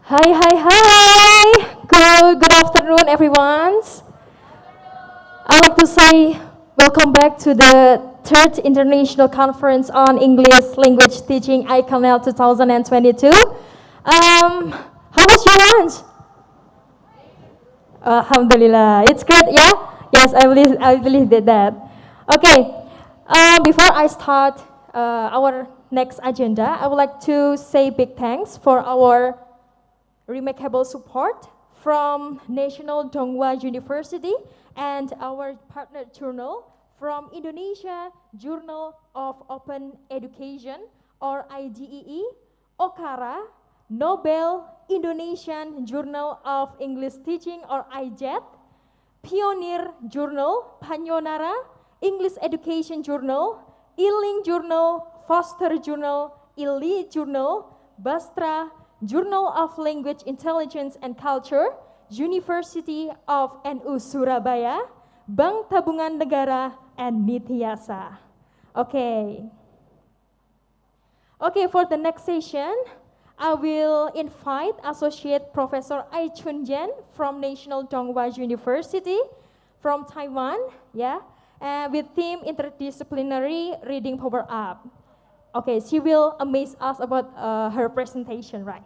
Hi, hi, hi. Good afternoon, everyone. I'd like to say welcome back to the third International Conference on English Language Teaching Iconelt 2022. How was your lunch? Alhamdulillah. It's great, yeah? Yes, I believe that. Okay, before I start our next agenda, I would like to say big thanks for our remarkable support from National Donghua University and our partner journal from Indonesia Journal of Open Education or IDEE, OKARA, Nobel Indonesian Journal of English Teaching or IJET, Pioneer Journal, Panyonara, English Education Journal, ILING Journal, Foster Journal, ILI Journal, Bastra, Journal of Language Intelligence and Culture, University of NU Surabaya, Bank Tabungan Negara, and Nitiasa. Okay, for the next session, I will invite Associate Professor Ai Chun Jen from National Donghua University from Taiwan, with theme Interdisciplinary Reading Power Up. Okay, she will amaze us about her presentation, right?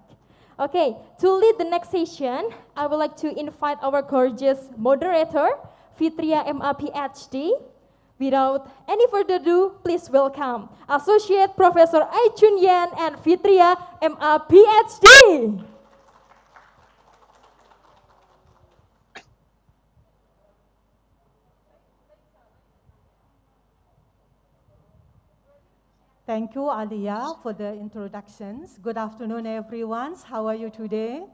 Okay, to lead the next session, I would like to invite our gorgeous moderator, Fitria MA PhD. Without any further ado, please welcome Associate Professor Ai Chun Yen and Fitria MA PhD. Thank you, Alia, for the introductions. Good afternoon, everyone. How are you today?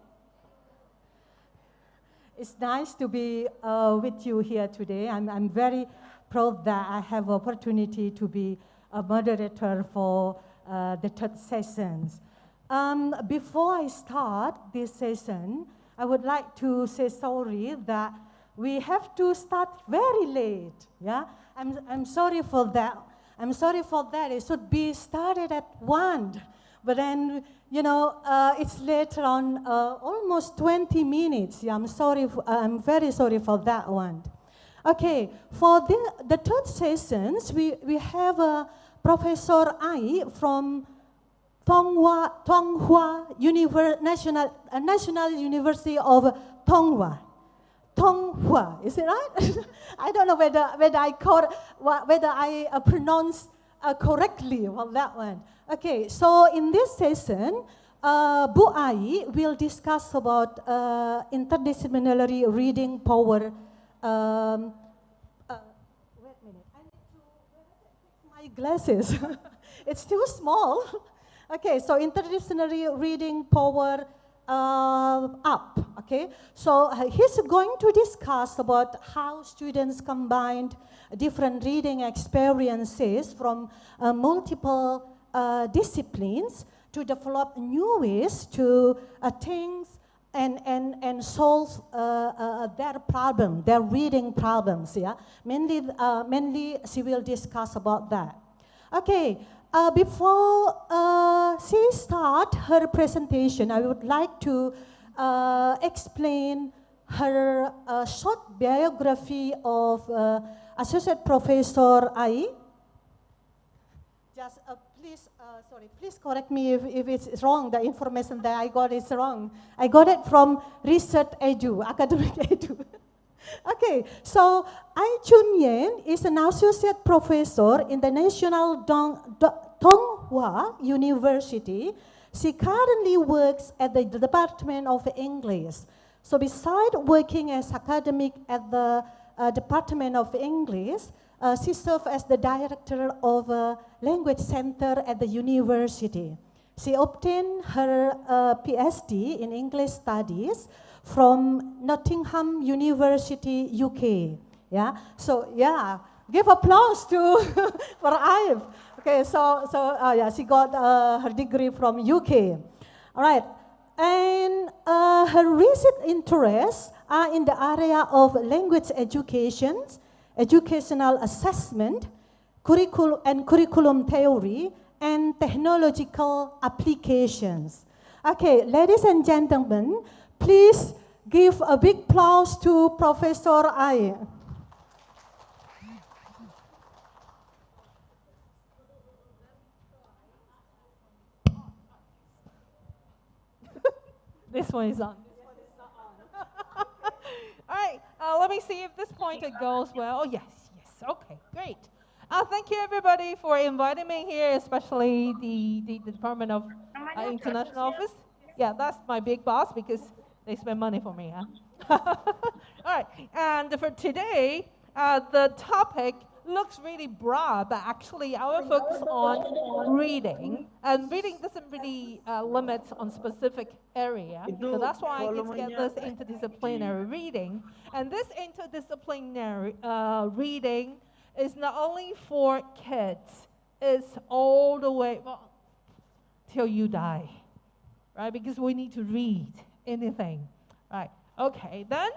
It's nice to be with you here today. I'm very proud that I have opportunity to be a moderator for the third sessions. Before I start this session, I would like to say sorry that we have to start very late. Yeah, I'm sorry for that. I'm sorry for that. It should be started at 1, but then, it's later on, almost 20 minutes. Yeah, I'm very sorry for that one. Okay, for the third sessions, we have Professor Ai from Donghua National University of Donghua. Donghua, is it right? I don't know whether I pronounce correctly on that one. Okay, so in this session, Bu Ai will discuss about interdisciplinary reading power. Wait a minute, I need to fix my glasses. It's too small. Okay, so interdisciplinary reading power up, okay? So he's going to discuss about how students combined different reading experiences from multiple disciplines to develop new ways to think and solve their reading problems, yeah? Mainly she will discuss about that. Okay. Before she starts her presentation, I would like to explain her short biography of Associate Professor Ai. Just please correct me if it's wrong, the information that I got is wrong. I got it from Research Edu, Academic Edu. Okay, so Ai Chun-yen is an associate professor in the National Donghua University. She currently works at the Department of English. So besides working as academic at the Department of English, she served as the director of a language center at the university. She obtained her PhD in English studies from Nottingham University, UK. Yeah, so yeah, give applause to for Ive. Okay, so yeah, she got her degree from UK. All right, and her recent interests are in the area of language education, educational assessment, curriculum theory, and technological applications. Okay, ladies and gentlemen, please give a big applause to Professor Ai. This one is on. All right, let me see if this pointer goes well. Oh, yes, okay, great. Thank you, everybody, for inviting me here, especially the Department of International Office. Yeah, that's my big boss because they spend money for me, huh? All right, and for today, the topic looks really broad, but actually I will focus on reading. And reading doesn't really limit on specific area. So that's why it's get this interdisciplinary reading. And this interdisciplinary reading is not only for kids, it's all the way till you die, right? Because we need to read anything, right? Okay, then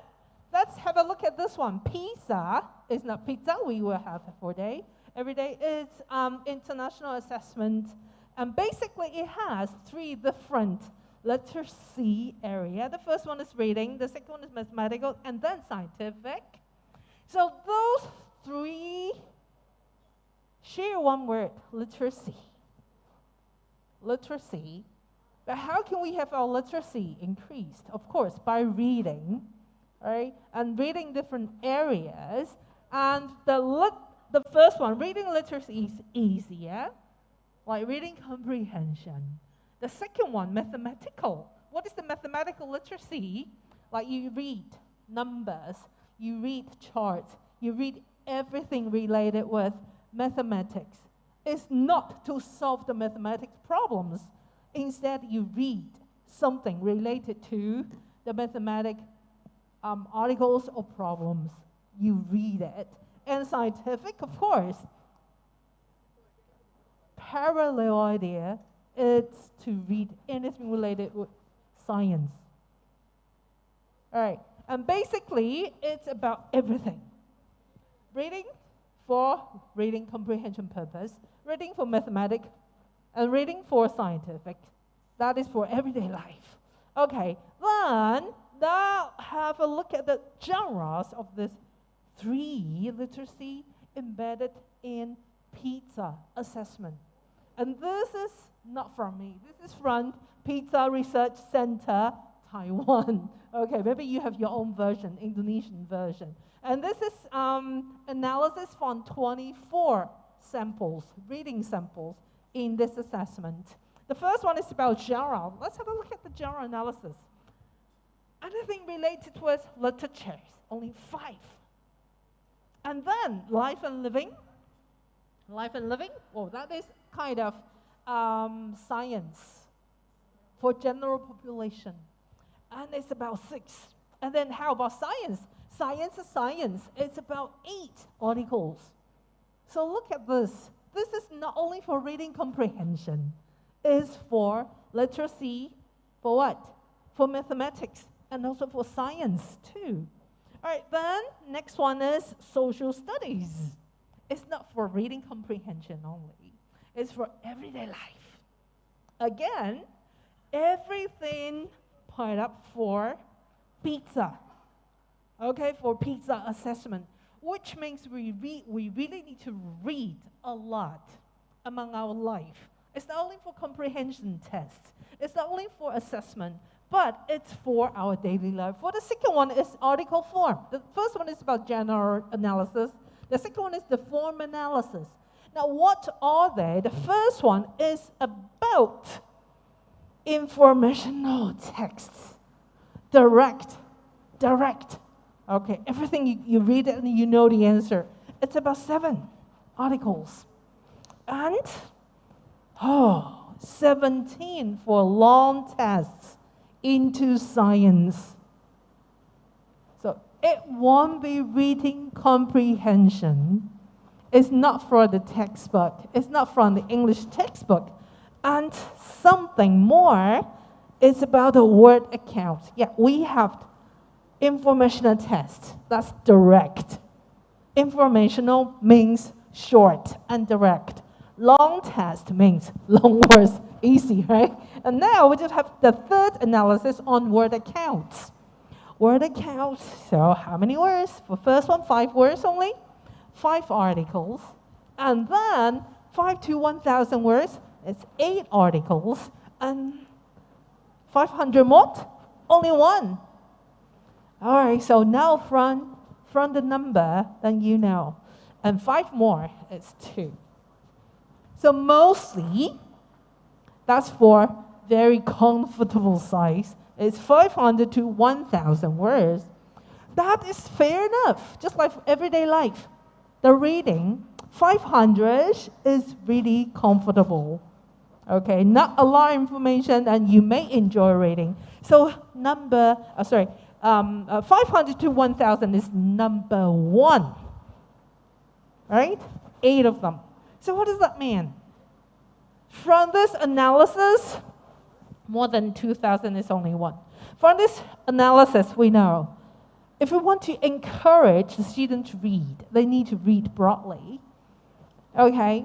let's have a look at this one. Pizza is not pizza we will have every day. It's international assessment. And basically it has three different letter C area. The first one is reading, the second one is mathematical, and then scientific. So those three share one word, literacy. Literacy. But how can we have our literacy increased? Of course, by reading, right? And reading different areas. And the first one, reading literacy is easier, like reading comprehension. The second one, mathematical. What is the mathematical literacy? Like you read numbers, you read charts, you read everything related with mathematics. It's not to solve the mathematics problems. Instead, you read something related to the mathematics articles or problems. You read it. And scientific, of course, parallel idea, it's to read anything related with science. All right, and basically, it's about everything. Reading for reading comprehension purpose, reading for mathematics, and reading for scientific. That is for everyday life. Okay, then now have a look at the genres of this three literacy embedded in pizza assessment. And this is not from me. This is from Pizza Research Center, Taiwan. Okay, maybe you have your own version, Indonesian version. And this is analysis from 24 samples, reading samples in this assessment. The first one is about genre. Let's have a look at the genre analysis. Anything related with literature, only 5. And then life and living. Life and living, well, that is kind of science for general population. And it's about 6. And then how about science? Science is science. It's about 8 articles. So look at this. This is not only for reading comprehension. It's for literacy, for what? For mathematics, and also for science too. All right, then next one is social studies. It's not for reading comprehension only. It's for everyday life. Again, everything piled up for pizza. okay, for PISA assessment, which means we really need to read a lot among our life. It's not only for comprehension tests, it's not only for assessment, but it's for our daily life. For the second one is article form. The first one is about general analysis. The second one is the form analysis. Now, what are they? The first one is about informational texts. Direct. Okay, everything you read it and you know the answer. It's about 7 articles. And, 17 for long tests into science. So it won't be reading comprehension. It's not for the textbook. It's not from the English textbook. And something more is about the word account. Yeah, we have informational test. That's direct. Informational means short and direct. Long test means long words, easy, right? And now we just have the third analysis on word accounts. Word accounts, so how many words? For first one, 5 words only, 5 articles. And then 5 to 1,000 words, it's 8 articles. And 500 more, only 1. All right, so now from the number, then you know. And 5 more, it's 2. So mostly, that's for very comfortable size. It's 500 to 1,000 words. That is fair enough, just like everyday life. The reading, 500 is really comfortable. Okay, not a lot of information, and you may enjoy reading. So 500 to 1,000 is number 1. Right? 8 of them. So what does that mean? From this analysis, more than 2,000 is only 1. From this analysis, we know if we want to encourage the students to read, they need to read broadly. Okay?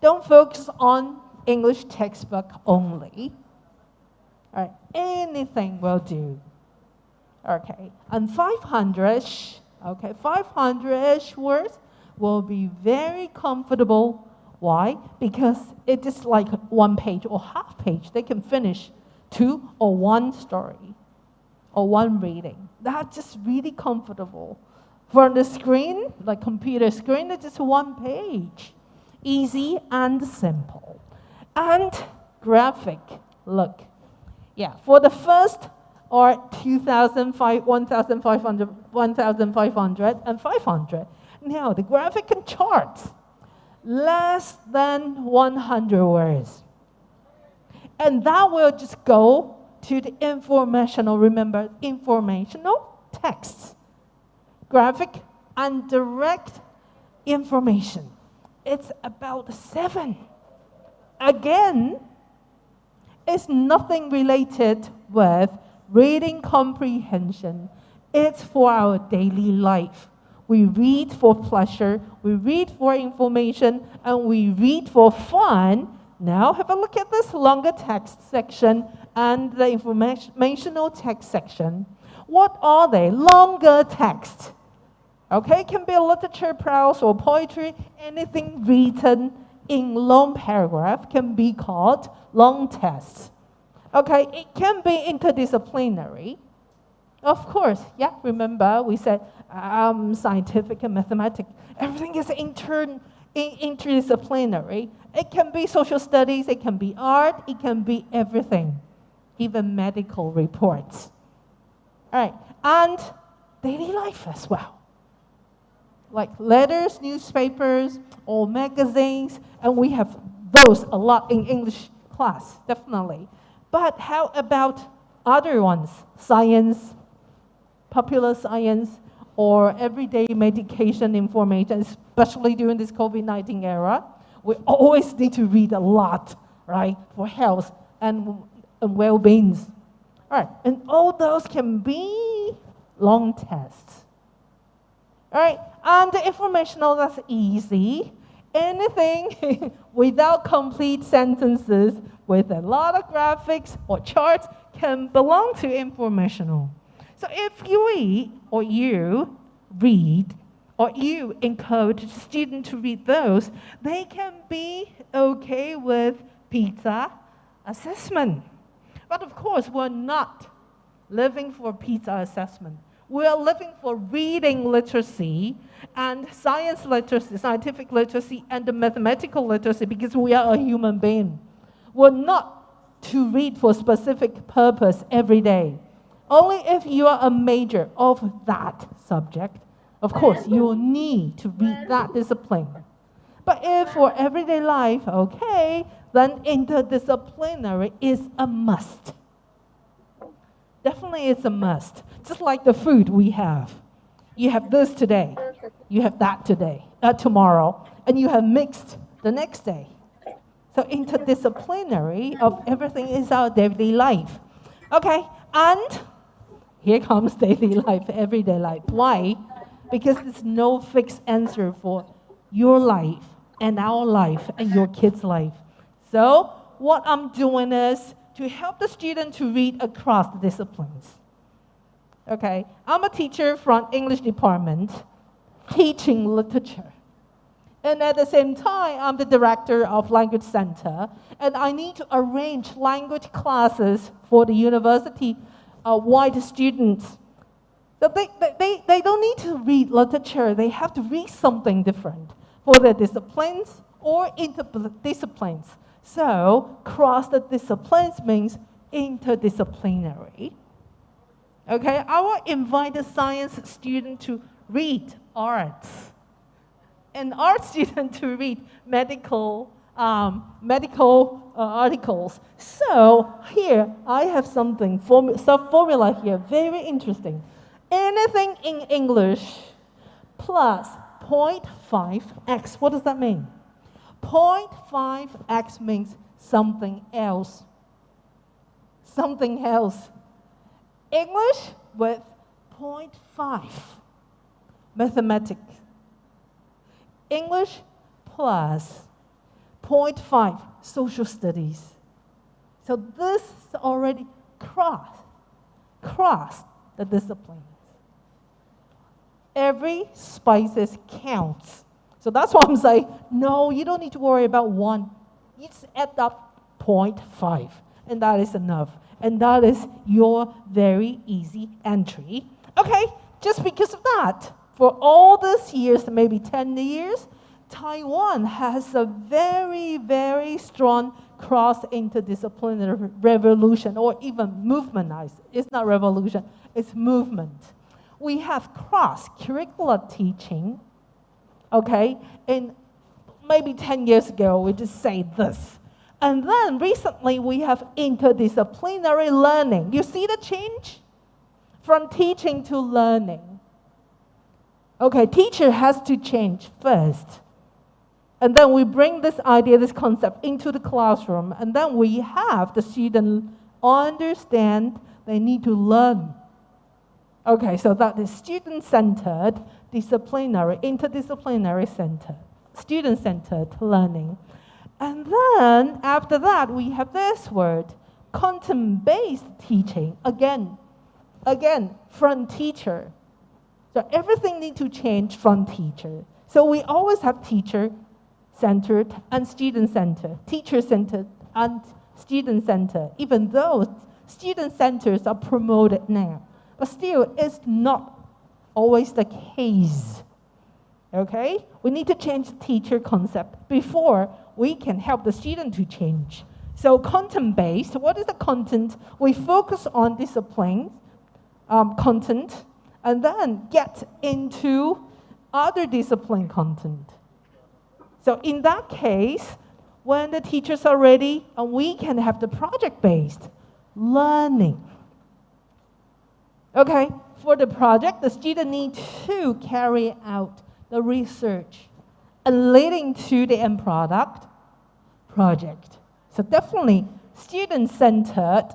Don't focus on English textbook only. All right, anything will do. Okay, and 500 words will be very comfortable. Why? Because it is like 1 page or half page. They can finish 2 or 1 story or 1 reading. That's just really comfortable. For the screen, like computer screen, it's just 1 page. Easy and simple. And graphic, look. Yeah, for the first or 1,500, 1,500, and 500. Now, the graphic and charts, less than 100 words. And that will just go to the informational, remember, informational texts. Graphic and direct information. It's about 7. Again, it's nothing related with reading comprehension. It's for our daily life. We read for pleasure, we read for information, and we read for fun. Now have a look at this longer text section and the informational text section. What are they? Longer text. Okay, it can be literature, prose, or poetry. Anything written in long paragraph can be called long text. Okay, it can be interdisciplinary. Of course, yeah, remember we said scientific and mathematics. Everything is interdisciplinary. It can be social studies, it can be art, it can be everything, even medical reports. All right, and daily life as well. Like letters, newspapers, or magazines, and we have those a lot in English class, definitely. But how about other ones? Science, popular science, or everyday medication information, especially during this COVID-19 era. We always need to read a lot, right, for health and well-being. All right, and all those can be long tests. All right, and the informational, that's easy. Anything without complete sentences with a lot of graphics or charts can belong to informational. So if you read, or you encourage students to read those, they can be okay with pizza assessment. But of course, we're not living for pizza assessment. We're living for reading literacy and science literacy, scientific literacy, and the mathematical literacy, because we are a human being. We're not to read for a specific purpose every day. Only if you are a major of that subject, of course, you will need to read that discipline. But if for everyday life, okay, then interdisciplinary is a must. Definitely it's a must. Just like the food we have. You have this today, you have that tomorrow, and you have mixed the next day. So interdisciplinary of everything is our daily life. Okay, and here comes daily life, everyday life. Why? Because there's no fixed answer for your life and our life and your kids' life. So what I'm doing is to help the student to read across the disciplines. Okay, I'm a teacher from English department teaching literature. And at the same time, I'm the director of Language Center, and I need to arrange language classes for the university-wide students. So they don't need to read literature, they have to read something different for their disciplines or interdisciplines. So cross the disciplines means interdisciplinary. Okay, I will invite the science student to read arts, an art student to read medical articles. So here I have something, some formula here, very interesting. Anything in English plus 0.5x, what does that mean? 0.5x means something else. Something else. English with 0.5. Mathematics. English plus 0.5. Social studies. So this is already crossed the disciplines. Every spices counts. So that's why I'm saying, no, you don't need to worry about one. You just add up 0.5, and that is enough. And that is your very easy entry. Okay, just because of that, for all these years, maybe 10 years, Taiwan has a very, very strong cross-interdisciplinary revolution, or even movement. It's not revolution, it's movement. We have cross-curricular teaching, okay? And maybe 10 years ago, we just say this. And then recently, we have interdisciplinary learning. You see the change? From teaching to learning. Okay, teacher has to change first. And then we bring this idea, this concept into the classroom. And then we have the student understand they need to learn. Okay, so that is student-centered, disciplinary, interdisciplinary centered, student-centered learning. And then after that, we have this word, content-based teaching. Again, from teacher. So everything needs to change from teacher. So we always have teacher-centered and student-centered, teacher-centered and student-centered, even though student-centers are promoted now. But still, it's not always the case. Okay? We need to change the teacher concept before we can help the student to change. So content-based, what is the content? We focus on discipline, content, and then get into other discipline content. So in that case, when the teachers are ready, we can have the project-based learning. Okay, for the project, the student needs to carry out the research and leading to the end project. So definitely student-centered.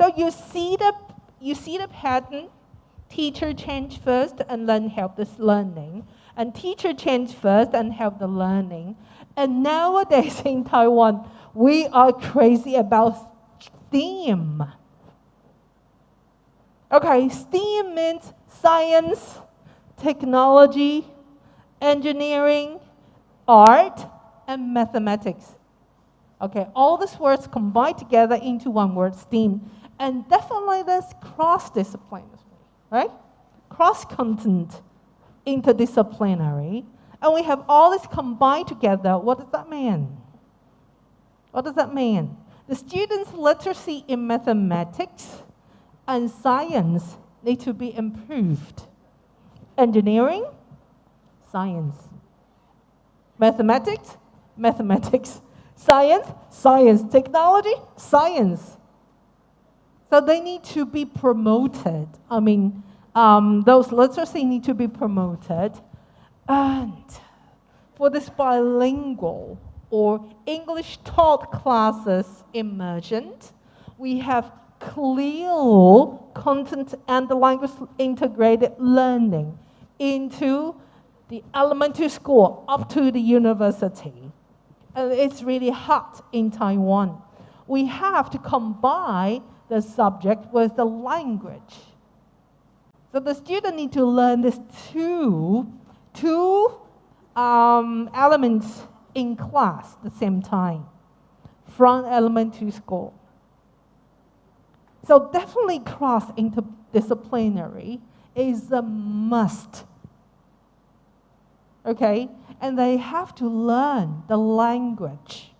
So you see the pattern. Teacher change first and then help this learning. And teacher change first and help the learning. And nowadays in Taiwan, we are crazy about theme. Okay, STEAM means science, technology, engineering, art, and mathematics. Okay, all these words combined together into one word, STEAM. And definitely that's cross-disciplinary, right? Cross-content, interdisciplinary. And we have all this combined together. What does that mean? What does that mean? The students' literacy in mathematics and science need to be improved. Engineering, science. Mathematics, mathematics. Science, science. Technology, science. So they need to be promoted. I mean, those literacy need to be promoted. And for this bilingual or English taught classes emergent, we have clear content and the language integrated learning into the elementary school up to the university. And it's really hot in Taiwan. We have to combine the subject with the language. So the student need to learn these two elements in class at the same time from elementary school. So definitely cross-interdisciplinary is a must. Okay? And they have to learn the language.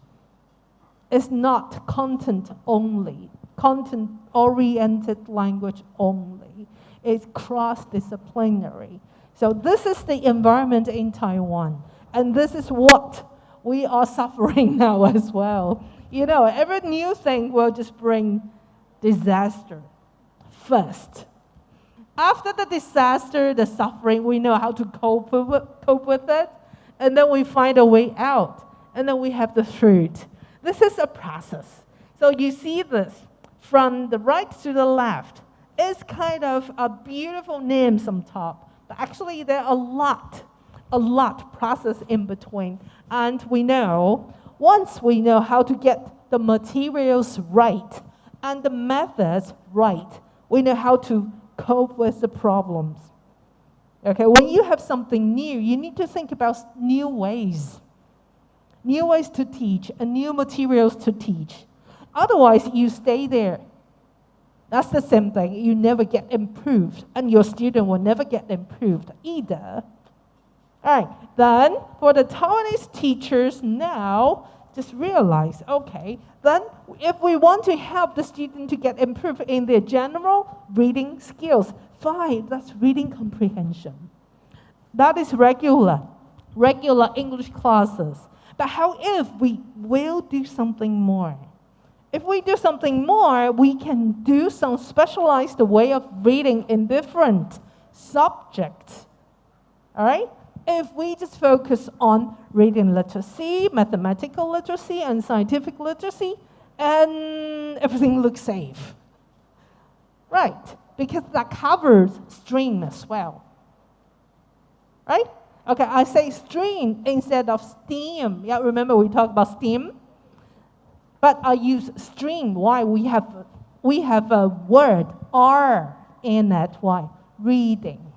It's not content only, content-oriented language only. It's cross-disciplinary. So this is the environment in Taiwan. And this is what we are suffering now as well. You know, every new thing will just bring disaster first. After the disaster, the suffering, we know how to cope with it. And then we find a way out. And then we have the fruit. This is a process. So you see this from the right to the left. It's kind of a beautiful names on top. But actually, there are a lot process in between. And we know, once we know how to get the materials right and the methods right, we know how to cope with the problems. Okay, when you have something new, you need to think about new ways to teach and new materials to teach. Otherwise, you stay there. That's the same thing. You never get improved, and your student will never get improved either. All right, then for the Taiwanese teachers now, just realize, okay, then if we want to help the student to get improved in their general reading skills, fine, that's reading comprehension. That is regular English classes. But how if we will do something more? If we do something more, we can do some specialized way of reading in different subjects. All right? If we just focus on reading literacy, mathematical literacy, and scientific literacy, and everything looks safe. Right? Because that covers stream as well. Right? Okay, I say stream instead of STEAM. Yeah, remember we talked about STEAM? But I use stream. Why? We have a word, R, in it. Why? Reading.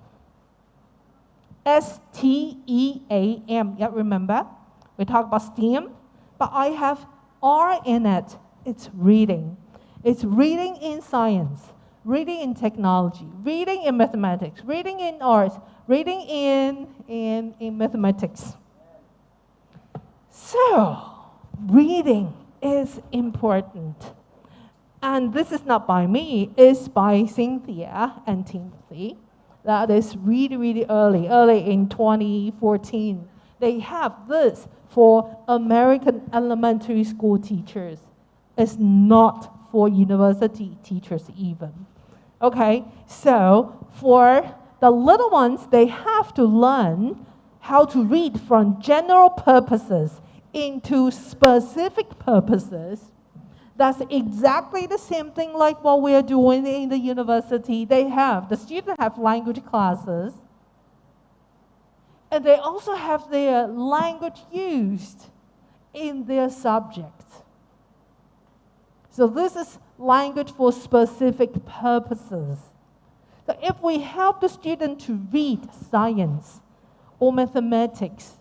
STEAM. Yeah, remember? We talked about STEAM, but I have R in it. It's reading. It's reading in science, reading in technology, reading in mathematics, reading in arts, reading in mathematics. So, reading is important. And this is not by me, it's by Cynthia and Timothy. That is really, really early in 2014. They have this for American elementary school teachers. It's not for university teachers even. Okay, so for the little ones, they have to learn how to read from general purposes into specific purposes. That's exactly the same thing like what we're doing in the university. The students have language classes, and they also have their language used in their subject. So this is language for specific purposes. So if we help the student to read science or mathematics,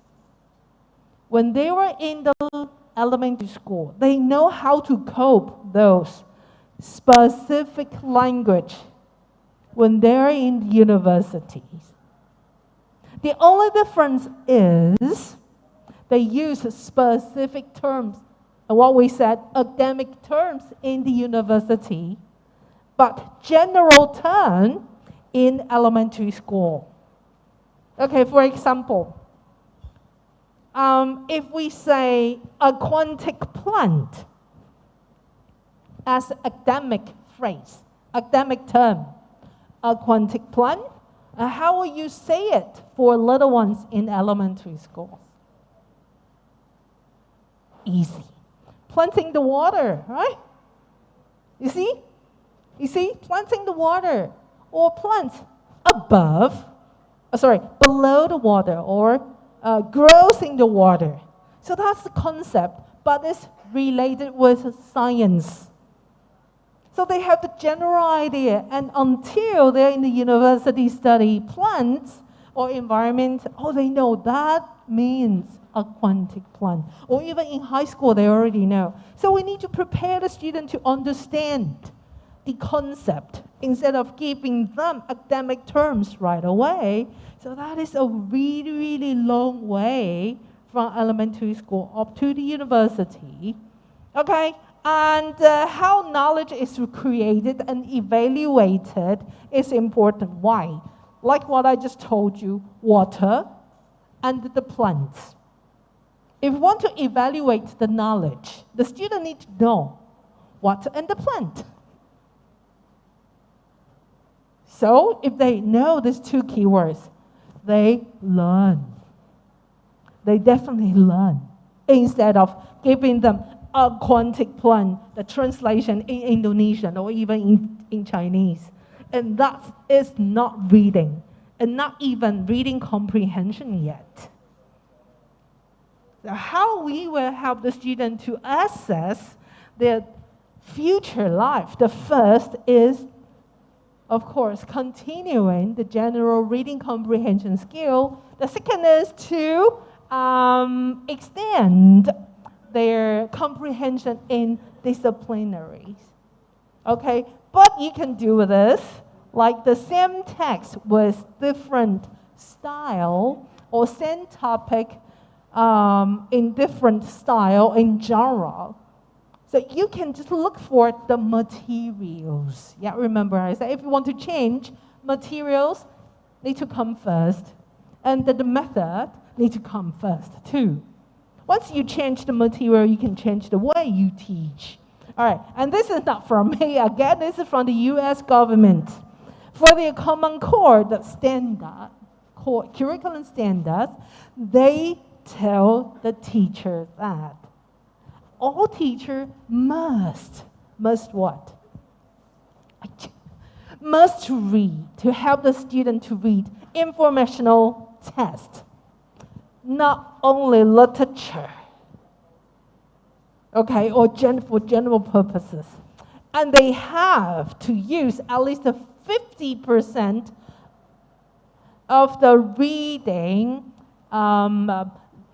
when they were in the elementary school, they know how to cope those specific language when they're in universities. The only difference is they use specific terms, what we said, academic terms in the university, but general term in elementary school. Okay, for example, if we say aquatic plant as academic phrase, academic term, aquatic plant, how will you say it for little ones in elementary schools? Easy. Planting the water, right? You see? You see? Planting the water or plants below the water or grows in the water. So that's the concept, but it's related with science. So they have the general idea, and until they're in the university study plants or environment, they know that means aquatic plant. Or even in high school, they already know. So we need to prepare the student to understand the concept instead of giving them academic terms right away. So that is a really, really long way from elementary school up to the university. Okay, and how knowledge is created and evaluated is important. Why? Like what I just told you, water and the plants. If we want to evaluate the knowledge, the student needs to know water and the plant. So if they know these two keywords, they learn. They definitely learn. Instead of giving them aquatic plant, the translation in Indonesian or even in Chinese. And that is not reading, and not even reading comprehension yet. So how we will help the student to assess their future life? The first is, of course, continuing the general reading comprehension skill. The second is to extend their comprehension in disciplinaries. Okay, but you can do this like the same text with different style or same topic in different style in genre. So you can just look for the materials. Yeah, remember I said if you want to change, materials need to come first, and the method need to come first too. Once you change the material, you can change the way you teach. All right, and this is not from me. Again, this is from the U.S. government. For the Common Core, the standard, curriculum standards, they tell the teacher that all teachers must what? Must read, to help the student to read informational text, not only literature, okay, or for general purposes. And they have to use at least 50% of the reading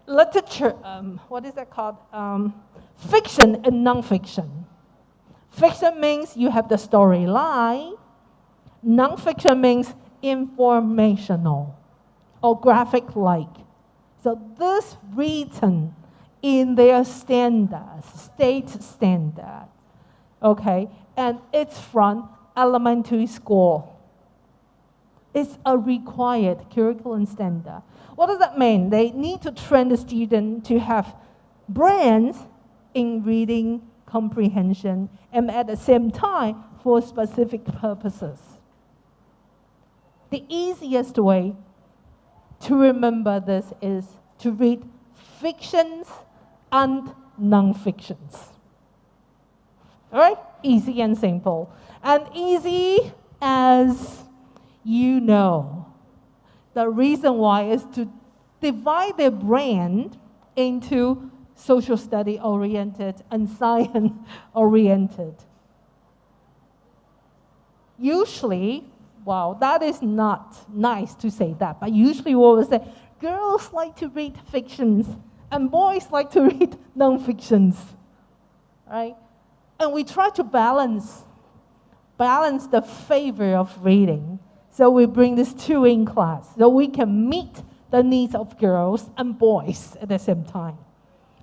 literature, what is that called? Fiction and non-fiction. Fiction means you have the storyline. Non-fiction means informational or graphic-like. So this written in their standards, state standard, okay? And it's from elementary school. It's a required curriculum standard. What does that mean? They need to train the student to have brains in reading comprehension and at the same time for specific purposes. The easiest way to remember this is to read fictions and non-fictions. All right? Easy and simple. And easy as you know. The reason why is to divide their brain into social study oriented and science oriented. Usually, Wow, that is not nice to say that, but usually what we say, girls like to read fictions and boys like to read non-fictions, right? And we try to balance the favor of reading. So we bring these two in class so we can meet the needs of girls and boys at the same time.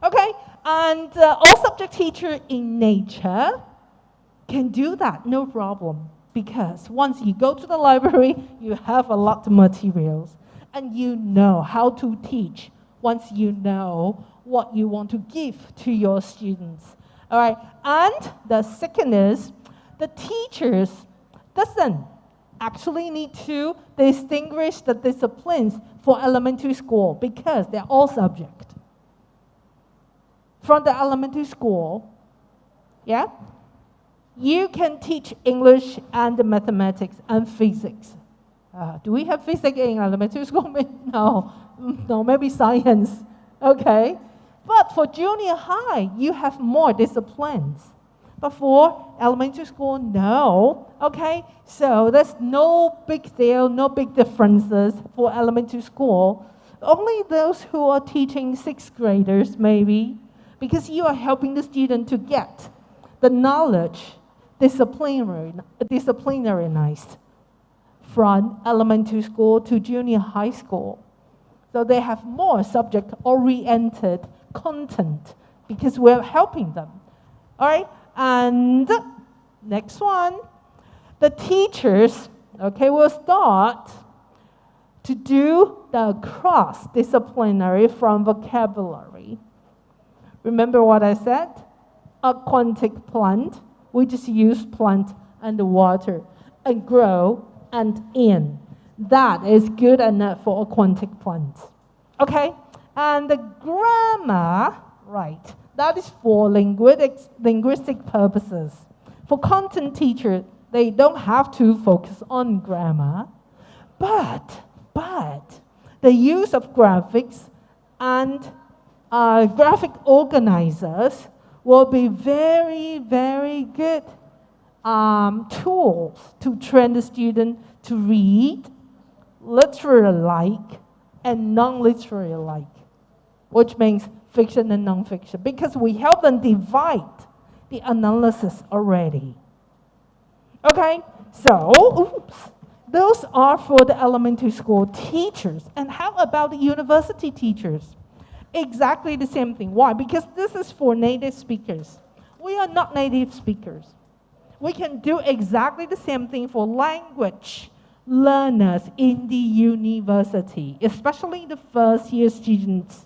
Okay, and all subject teacher in nature can do that, no problem. Because once you go to the library, you have a lot of materials. And you know how to teach once you know what you want to give to your students. All right, and the second is, the teachers doesn't actually need to distinguish the disciplines for elementary school because they're all subject. From the elementary school, yeah, you can teach English and mathematics and physics. Do we have physics in elementary school? No, maybe science. Okay. But for junior high, you have more disciplines. But for elementary school, no. Okay. So there's no big deal, no big differences for elementary school. Only those who are teaching sixth graders, maybe, because you are helping the student to get the knowledge disciplinariized from elementary school to junior high school. So they have more subject-oriented content because we're helping them. All right, and next one, the teachers, okay, will start to do the cross-disciplinary from vocabulary. Remember what I said? Aquatic plant, we just use plant and water, and grow and in. That is good enough for aquatic plants. Okay? And the grammar, right, that is for linguistic purposes. For content teachers, they don't have to focus on grammar, but the use of graphics and graphic organizers will be very, very good tools to train the student to read literary-like and non-literary-like, which means fiction and non-fiction, because we help them divide the analysis already. Okay, so, those are for the elementary school teachers. And how about the university teachers? Exactly the same thing. Why? Because this is for native speakers. We are not native speakers. We can do exactly the same thing for language learners in the university, especially the first-year students.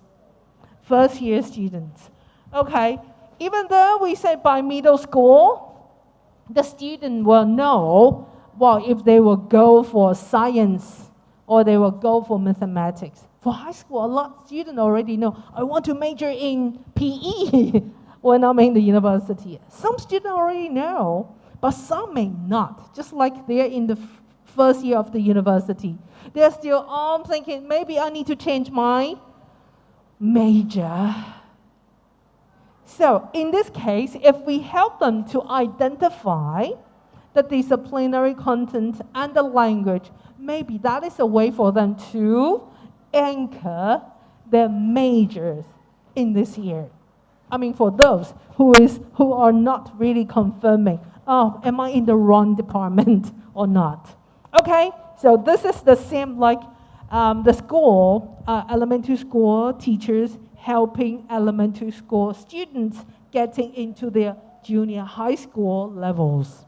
First-year students. Okay, even though we say by middle school, the student will know, well, if they will go for science or they will go for mathematics. For high school, a lot of students already know, I want to major in PE when I'm in the university. Some students already know, but some may not, just like they're in the first year of the university. They're still thinking, maybe I need to change my major. So in this case, if we help them to identify the disciplinary content and the language, maybe that is a way for them to anchor their majors in this year. I mean, for those who are not really confirming, oh, am I in the wrong department or not? Okay, so this is the same like the school, elementary school teachers helping elementary school students getting into their junior high school levels.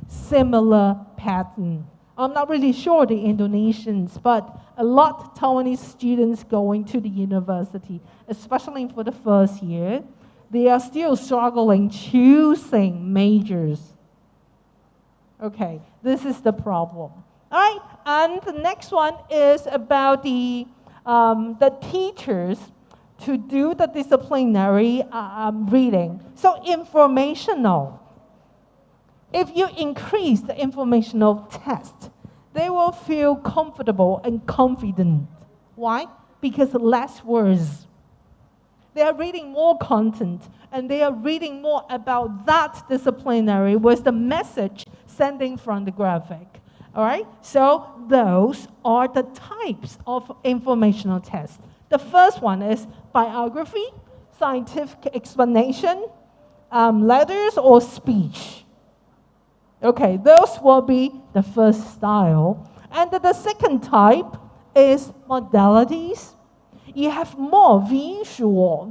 Similar pattern. I'm not really sure the Indonesians, but a lot of Taiwanese students going to the university, especially for the first year, they are still struggling choosing majors. Okay, this is the problem. All right, and the next one is about the teachers to do the disciplinary reading. So informational. If you increase the informational test, they will feel comfortable and confident. Why? Because less words. They are reading more content, and they are reading more about that disciplinary with the message sending from the graphic. All right, so those are the types of informational tests. The first one is biography, scientific explanation, letters, or speech. Okay, those will be the first style. And the second type is modalities. You have more visual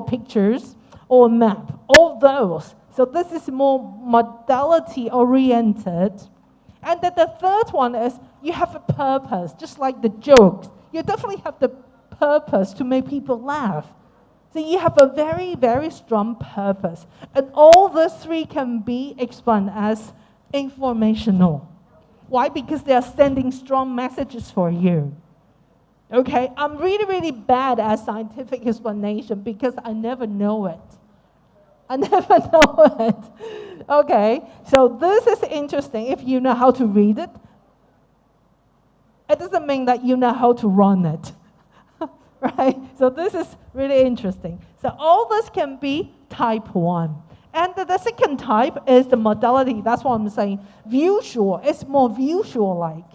pictures or map, all those. So this is more modality oriented. And then the third one is you have a purpose, just like the jokes. You definitely have the purpose to make people laugh. So you have a very, very strong purpose. And all those three can be explained as informational. Why? Because they are sending strong messages for you. Okay, I'm really, really bad at scientific explanation because I never know it. I never know it. Okay, so this is interesting if you know how to read it. It doesn't mean that you know how to run it. Right? So this is really interesting. So all this can be type 1. And the second type is the modality. That's what I'm saying. Visual. It's more visual-like.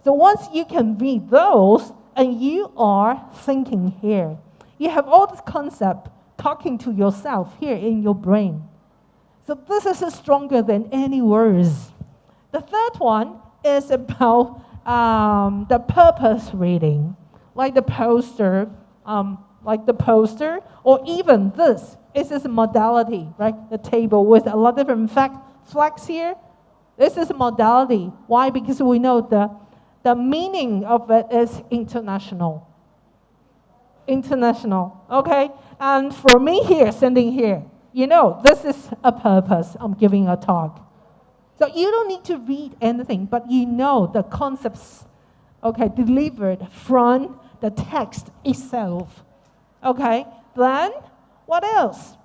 So once you can read those, and you are thinking here, you have all this concept talking to yourself here in your brain. So this is stronger than any words. The third one is about the purpose reading, like the poster, or even this. This is a modality, right? The table with a lot of different flags here. This is a modality. Why? Because we know the meaning of it is international. International, okay? And for me here, sitting here, you know, this is a purpose. I'm giving a talk. So you don't need to read anything, but you know the concepts, okay, delivered from the text itself. Okay, then what else?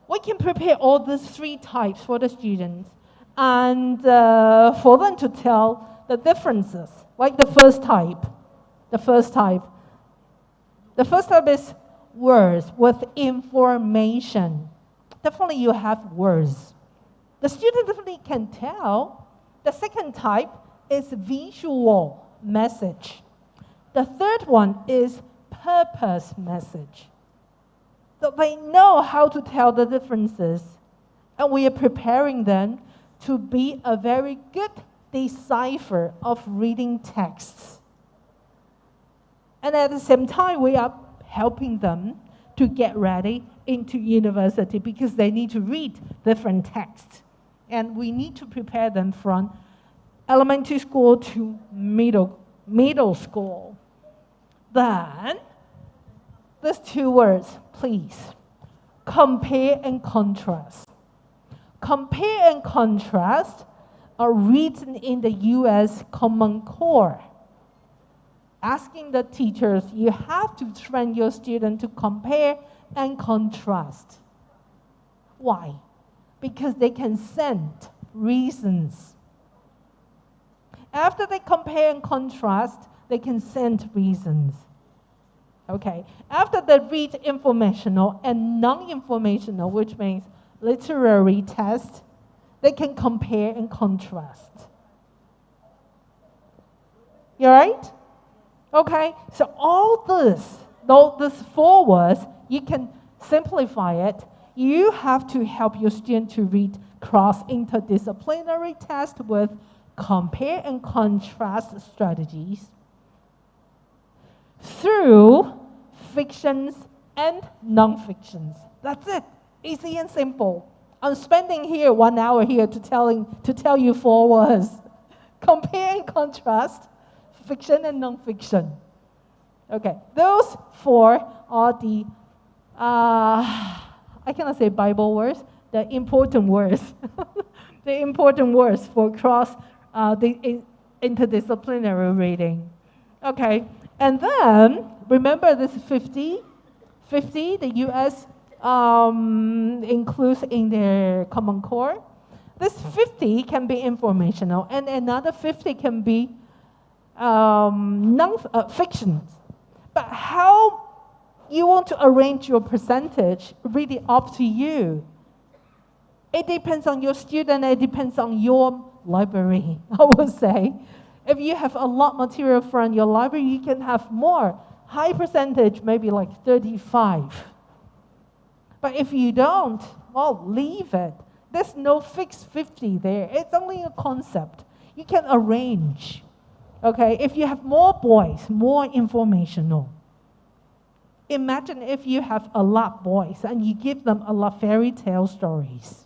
We can prepare all these three types for the students and for them to tell the differences, like the first type. The first type is words with information. Definitely you have words. The student definitely can tell. The second type is visual message. The third one is purpose message. So they know how to tell the differences, and we are preparing them to be a very good decipher of reading texts. And at the same time, we are helping them to get ready into university because they need to read different texts. And we need to prepare them from elementary school to middle school. Then, these two words, please. Compare and contrast. Compare and contrast are written in the U.S. Common Core. Asking the teachers, you have to train your student to compare and contrast. Why? Because they can send reasons. After they compare and contrast, they can send reasons. Okay. After they read informational and non-informational, which means literary test, they can compare and contrast. You all right? Okay. So all this, these 4 words, you can simplify it. You have to help your student to read cross-interdisciplinary tests with compare and contrast strategies through fictions and non-fictions. That's it. Easy and simple. I'm spending here 1 hour here to tell you 4 words. Compare and contrast, fiction and non-fiction. Okay, those 4 are the, I cannot say Bible words, the important words. The important words for the interdisciplinary reading. Okay, and then, remember this 50, the U.S. Includes in their Common Core. This 50 can be informational, and another 50 can be non-fiction. But how you want to arrange your percentage, really up to you. It depends on your student, it depends on your library, I would say. If you have a lot material from your library, you can have more. High percentage, maybe like 35. But if you don't, well, leave it. There's no fixed 50 there. It's only a concept. You can arrange. Okay, if you have more boys, more informational. Imagine if you have a lot of boys and you give them a lot of fairy tale stories.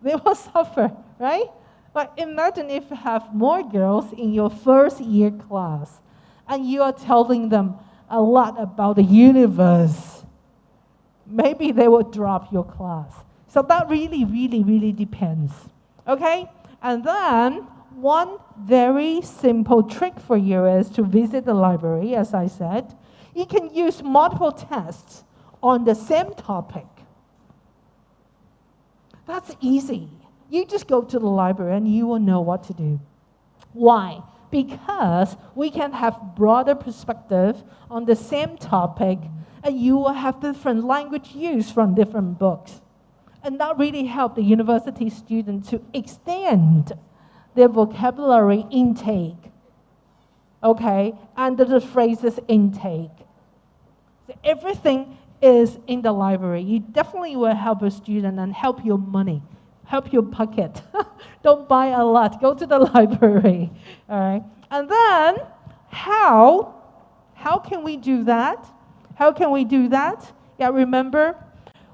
They will suffer, right? But imagine if you have more girls in your first year class and you are telling them a lot about the universe. Maybe they will drop your class. So that really, really, really depends. Okay? And then one very simple trick for you is to visit the library, as I said. You can use multiple tests on the same topic. That's easy. You just go to the library and you will know what to do. Why? Because we can have broader perspective on the same topic and you will have different language used from different books. And that really helps the university student to extend their vocabulary intake, okay, and the phrases intake. So everything is in the library. You definitely will help a student and help your money, help your pocket. Don't buy a lot. Go to the library, all right? And then how can we do that? How can we do that? Yeah, remember,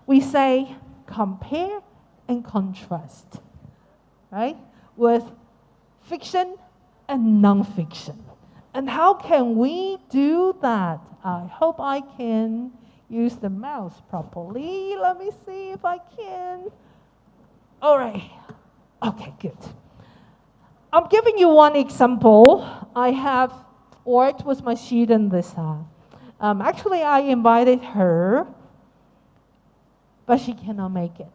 we say compare and contrast, right? With fiction and nonfiction. And how can we do that? I hope I can use the mouse properly. Let me see if I can. All right. Okay, good. I'm giving you one example. I have worked with my student, Lisa. Actually, I invited her, but she cannot make it.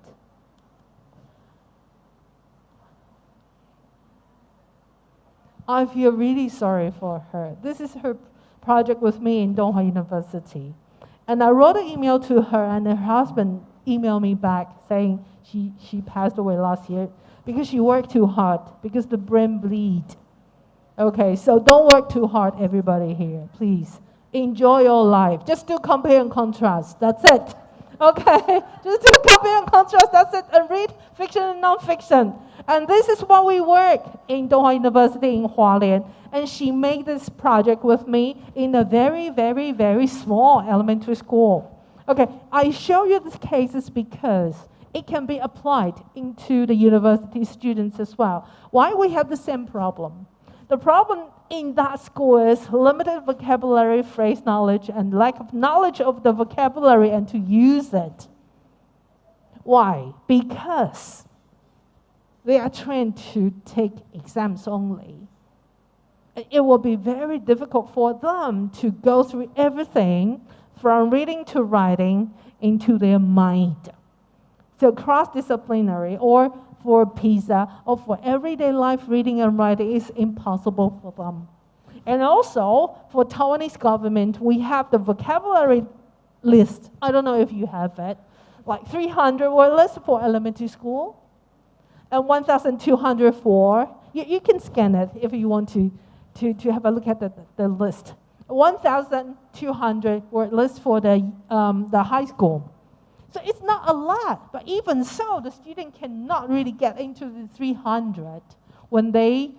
I feel really sorry for her. This is her project with me in Donghua University. And I wrote an email to her, and her husband emailed me back saying she passed away last year because she worked too hard, because the brain bleed. Okay, so don't work too hard, everybody here, please. Enjoy your life. Just do compare and contrast. That's it. Okay, just do compare and contrast. That's it. And read fiction and nonfiction. And this is what we work in Donghua University in Hualien. And she made this project with me in a very, very, very small elementary school. Okay, I show you these cases because it can be applied into the university students as well. Why we have the same problem? The problem in that school is limited vocabulary, phrase knowledge, and lack of knowledge of the vocabulary and to use it. Why? Because they are trained to take exams only. It will be very difficult for them to go through everything from reading to writing into their mind. So cross-disciplinary or for PISA or for everyday life reading and writing is impossible for them. And also, for Taiwanese government, we have the vocabulary list. I don't know if you have it. Like 300 word list for elementary school and 1,200 for, you can scan it if you want to have a look at the list. 1,200 word list for the high school. So it's not a lot, but even so, the student cannot really get into the 300 when they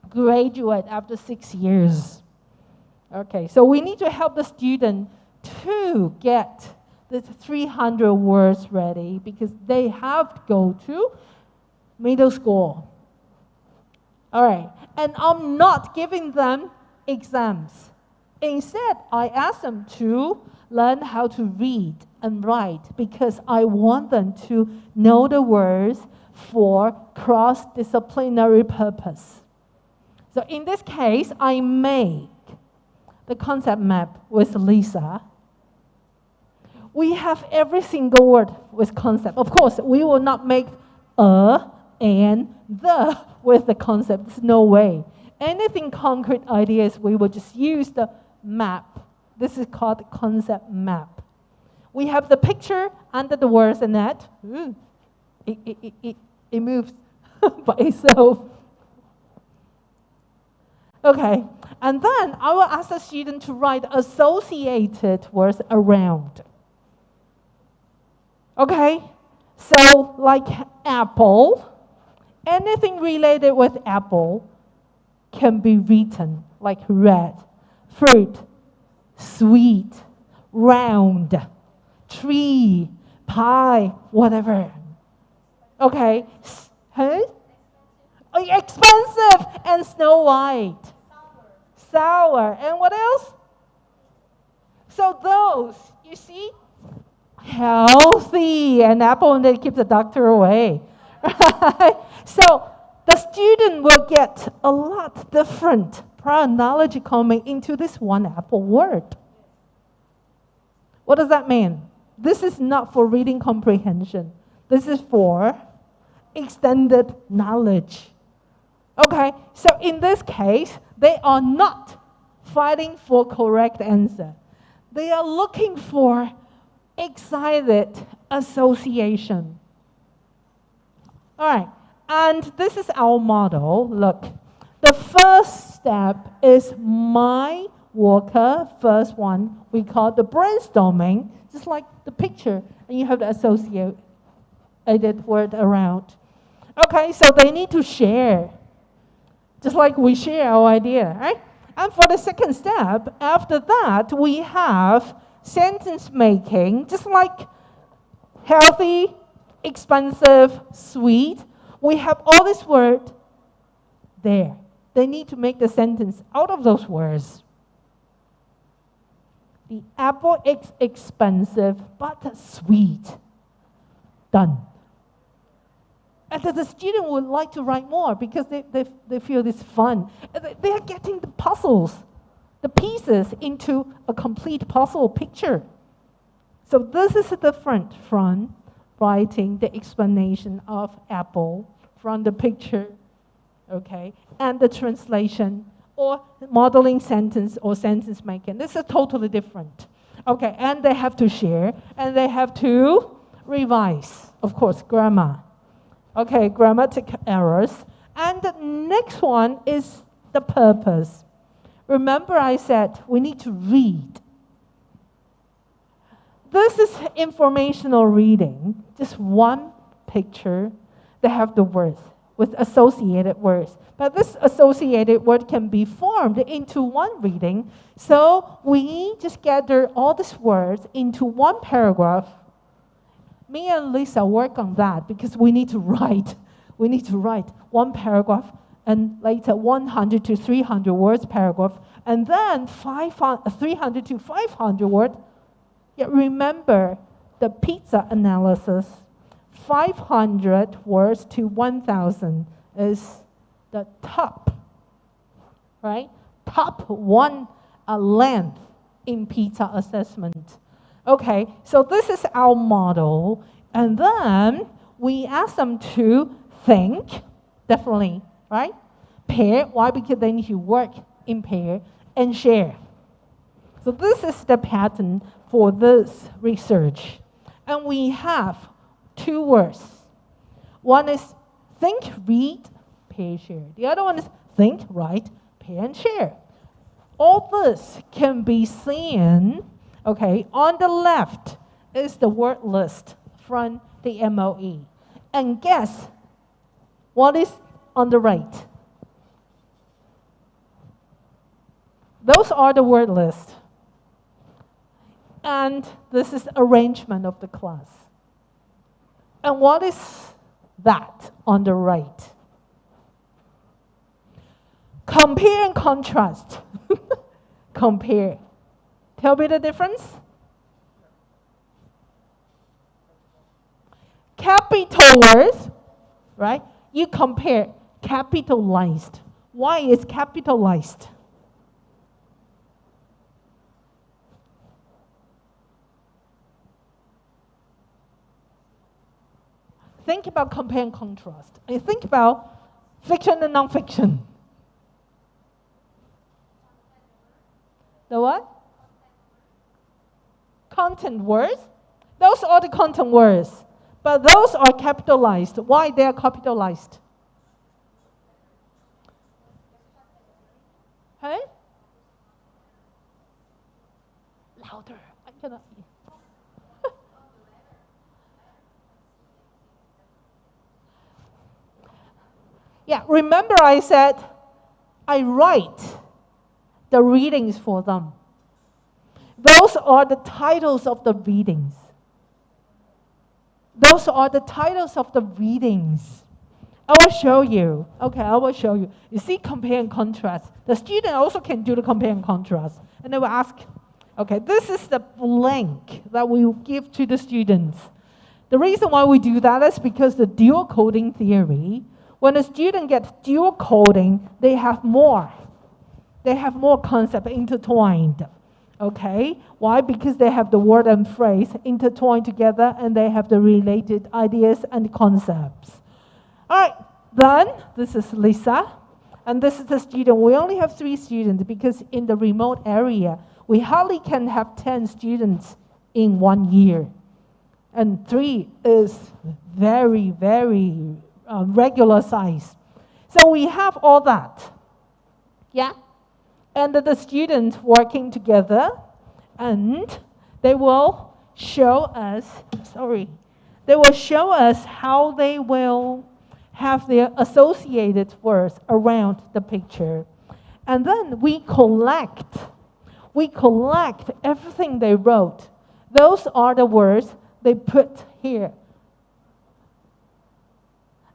graduate after 6 years. Okay, so we need to help the student to get the 300 words ready because they have to go to middle school. All right, and I'm not giving them exams. Instead, I ask them to learn how to read and write because I want them to know the words for cross-disciplinary purpose. So in this case, I make the concept map with Lisa. We have every single word with concept. Of course, we will not make a and the with the concept. There's no way. Anything concrete ideas, we will just use the map. This is called concept map. We have the picture under the words in that. It moves by itself. Okay, and then I will ask the student to write associated words around. Okay, so like apple, anything related with apple can be written like red, fruit, sweet, round, tree, pie, whatever. Okay, huh? Oh, expensive and Snow White. Sour. And what else? So those, you see, healthy, an apple and they keep the doctor away. Right? So the student will get a lot different prior knowledge coming into this one apple word. What does that mean? This is not for reading comprehension. This is for extended knowledge. Okay, so in this case, they are not fighting for correct answer. They are looking for excited association. All right, and this is our model. Look, the first step is my worker, first one, we call the brainstorming, just like the picture, and you have to associate added word around. Okay, so they need to share, just like we share our idea, right? And for the second step, after that, we have sentence making, just like healthy, expensive, sweet. We have all this word there. They need to make the sentence out of those words. The apple is expensive but sweet. Done. And the student would like to write more because they feel it's fun. They are getting the puzzles, the pieces into a complete puzzle picture. So this is different from writing the explanation of apple from the picture, okay, and the translation or modeling sentence or sentence making. This is totally different. Okay, and they have to share and they have to revise, of course, grammar. Okay, grammatic errors. And the next one is the purpose. Remember I said we need to read. This is informational reading. Just one picture. They have the words with associated words. But this associated word can be formed into one reading. So we just gather all these words into one paragraph. Me and Lisa work on that because we need to write. We need to write one paragraph and later 100 to 300 words paragraph and then 300 to 500 words. Yet remember the pizza analysis. 500 words to 1,000 is the top, right? Top one length in pizza assessment. Okay, so this is our model, and then we ask them to think, definitely, right? Pair, why? Because they need to work in pair, and share. So this is the pattern for this research. And we have two words. One is think, read, pair, share. The other one is think, write, pair, and share. All this can be seen. Okay, on the left is the word list from the MOE. And guess what is on the right? Those are the word list. And this is arrangement of the class. And what is that on the right? Compare and contrast. Compare. Tell me the difference. Capital words, right? You compare capitalized. Why is capitalized? Think about compare and contrast. And think about fiction and non-fiction. The what? Content words. Those are the content words. But those are capitalized. Why they are capitalized? Hey? Louder. I cannot hear. Yeah, remember I said I write the readings for them. Those are the titles of the readings. Those are the titles of the readings. I will show you. Okay, I will show you. You see compare and contrast. The student also can do the compare and contrast. And they will ask, okay, this is the blank that we will give to the students. The reason why we do that is because the dual coding theory, when a student gets dual coding, they have more. They have more concept intertwined. Okay? Why? Because they have the word and phrase intertwined together and they have the related ideas and concepts. All right, then this is Lisa, and this is the student. We only have 3 students because in the remote area, we hardly can have 10 students in 1 year. And 3 is very, very regular size. So we have all that. Yeah? And the students working together, and they will show us, they will show us how they will have their associated words around the picture. And then we collect everything they wrote. Those are the words they put here.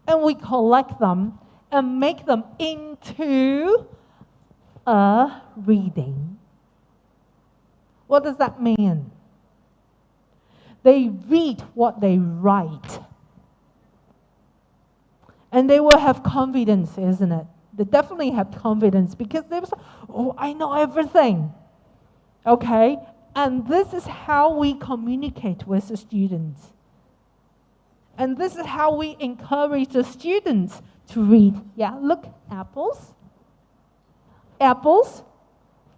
And we collect them and make them into a reading. What does that mean? They read what they write. And they will have confidence, isn't it? They definitely have confidence because they will say, oh, I know everything. Okay? And this is how we communicate with the students. And this is how we encourage the students to read. Yeah, look, apples. Apples,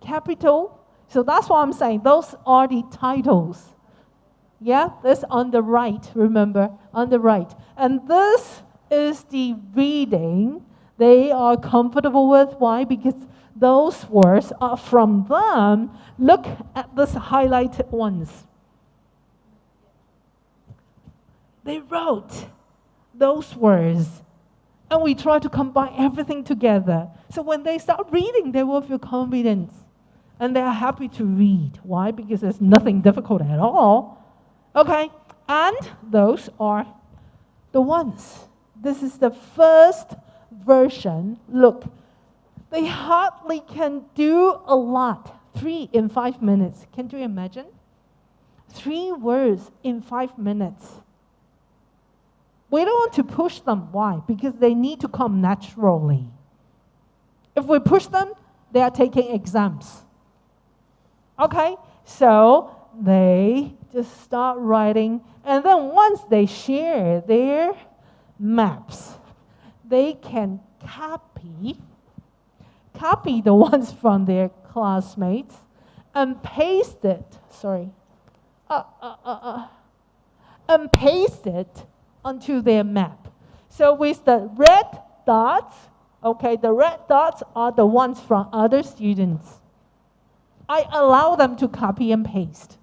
capital. So that's what I'm saying. Those are the titles. Yeah, this on the right, remember, on the right. And this is the reading they are comfortable with. Why? Because those words are from them. Look at this highlighted ones. They wrote those words. And we try to combine everything together. So when they start reading, they will feel confident. And they are happy to read. Why? Because there's nothing difficult at all. Okay? And those are the ones. This is the first version. Look, they hardly can do a lot. 3 in 5 minutes. Can you imagine? 3 words in 5 minutes. We don't want to push them. Why? Because they need to come naturally. If we push them, they are taking exams. Okay? So they just start writing. And then once they share their maps, they can copy the ones from their classmates and paste it. And paste it onto their map. So with the red dots, okay, the red dots are the ones from other students. I allow them to copy and paste.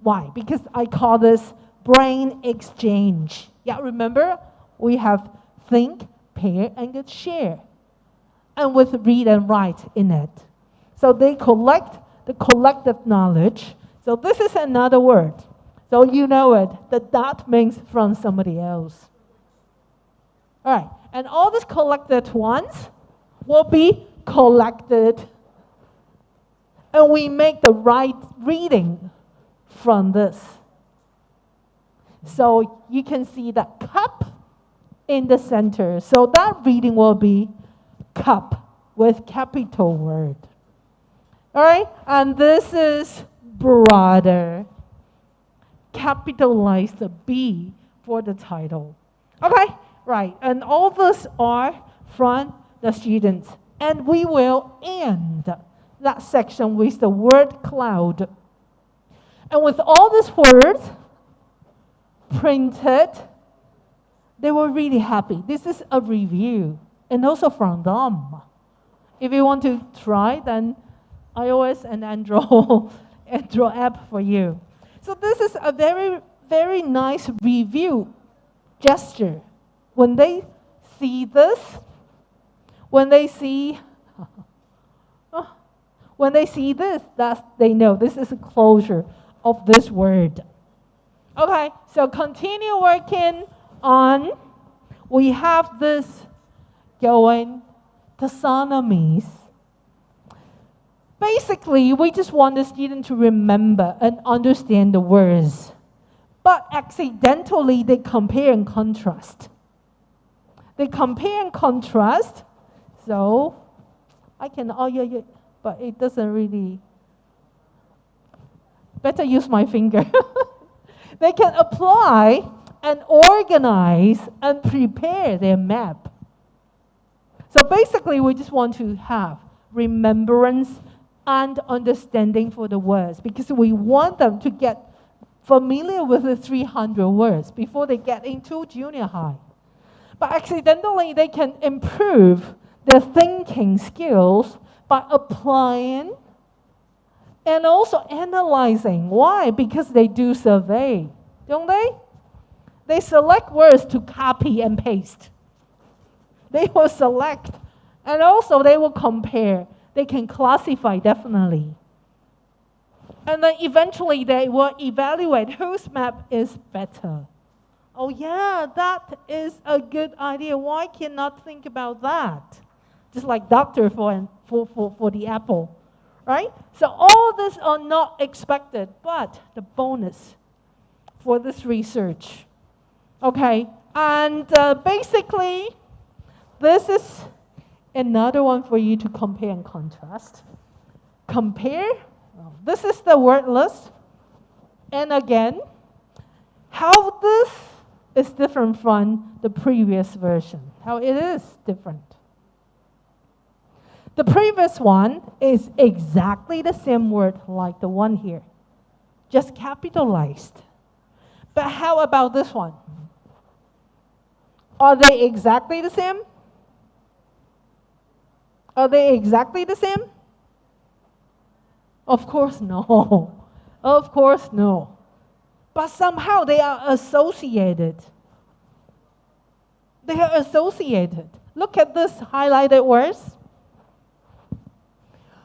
Why? Because I call this brain exchange. Yeah, remember? We have think, pair, and share. And with read and write in it. So they collect the collective knowledge. So this is another word. So you know it. The dot means from somebody else. All right. And all these collected ones will be collected. And we make the right reading from this. So you can see that cup in the center. So that reading will be cup with capital word. All right. And this is brother. Capitalize the B for the title. Okay, right. And all these are from the students. And we will end that section with the word cloud. And with all these words printed, they were really happy. This is a review, and also from them. If you want to try, then iOS and Android, Android app for you. So this is a very, very nice review gesture. When they see this, when they see this, they know this is a closure of this word. Okay, so continue working on, we have this going, taxonomies. Basically, we just want the student to remember and understand the words. But accidentally, they compare and contrast. They compare and contrast. So, I can, but it doesn't really, better use my finger. They can apply and organize and prepare their map. So basically, we just want to have remembrance and understanding for the words, because we want them to get familiar with the 300 words before they get into junior high. But accidentally, they can improve their thinking skills by applying and also analyzing. Why? Because they do survey, don't they? They select words to copy and paste. They will select, and also they will compare. They can classify, definitely. And then eventually they will evaluate whose map is better. Oh yeah, that is a good idea. Why cannot think about that? Just like doctor for the apple, right? So all this are not expected, but the bonus for this research. Okay, and basically, this is another one for you to compare and contrast. Compare, this is the word list. And again, how this is different from the previous version. How it is different. The previous one is exactly the same word like the one here, just capitalized. But how about this one? Are they exactly the same? Are they exactly the same? Of course no. Of course no. But somehow they are associated. They are associated. Look at this highlighted words.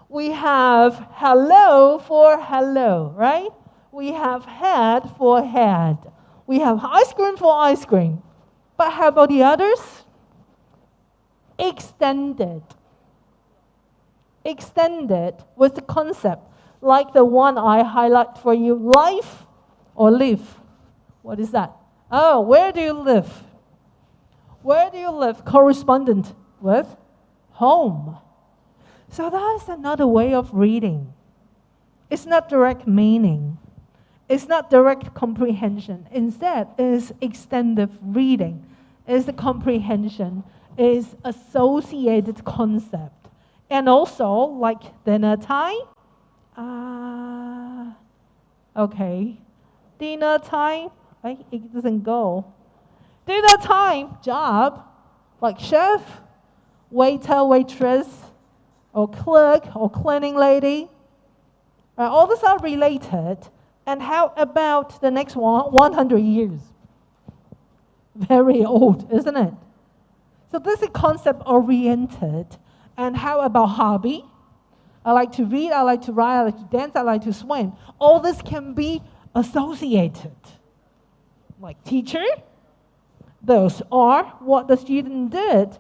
We have hello for hello, right? We have head for head. We have ice cream for ice cream. But how about the others? Extended. Extended with the concept, like the one I highlight for you, life or live. What is that? Oh, where do you live? Where do you live? Correspondent with home. So that is another way of reading. It's not direct meaning. It's not direct comprehension. Instead, it's extended reading. It's the comprehension. It's associated concept. And also, like dinner time. Okay. Dinner time, right? It doesn't go. Dinner time, job, like chef, waiter, waitress, or clerk, or cleaning lady. All these are related. And how about the next one? 100 years. Very old, isn't it? So this is concept-oriented. And how about hobby? I like to read, I like to write, I like to dance, I like to swim. All this can be associated. Like teacher, those are what the student did.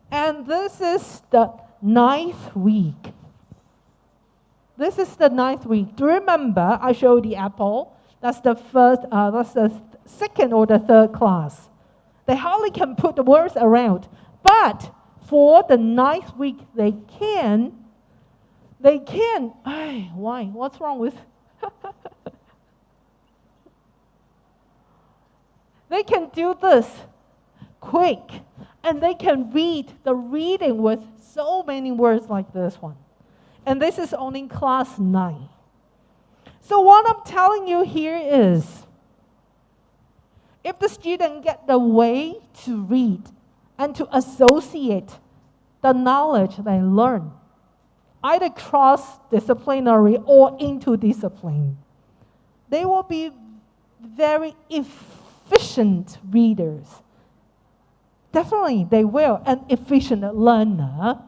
And this is the 9th week. This is the 9th week. Do you remember I showed the apple? That's the second or the third class. They hardly can put the words around. But for the 9th week, they can. Why? What's wrong with? They can do this quick, and they can read the reading with so many words like this one. And this is only class 9. So what I'm telling you here is, if the student get the way to read and to associate the knowledge they learn either cross-disciplinary or interdiscipline. They will be very efficient readers. Definitely, they will, an efficient learner.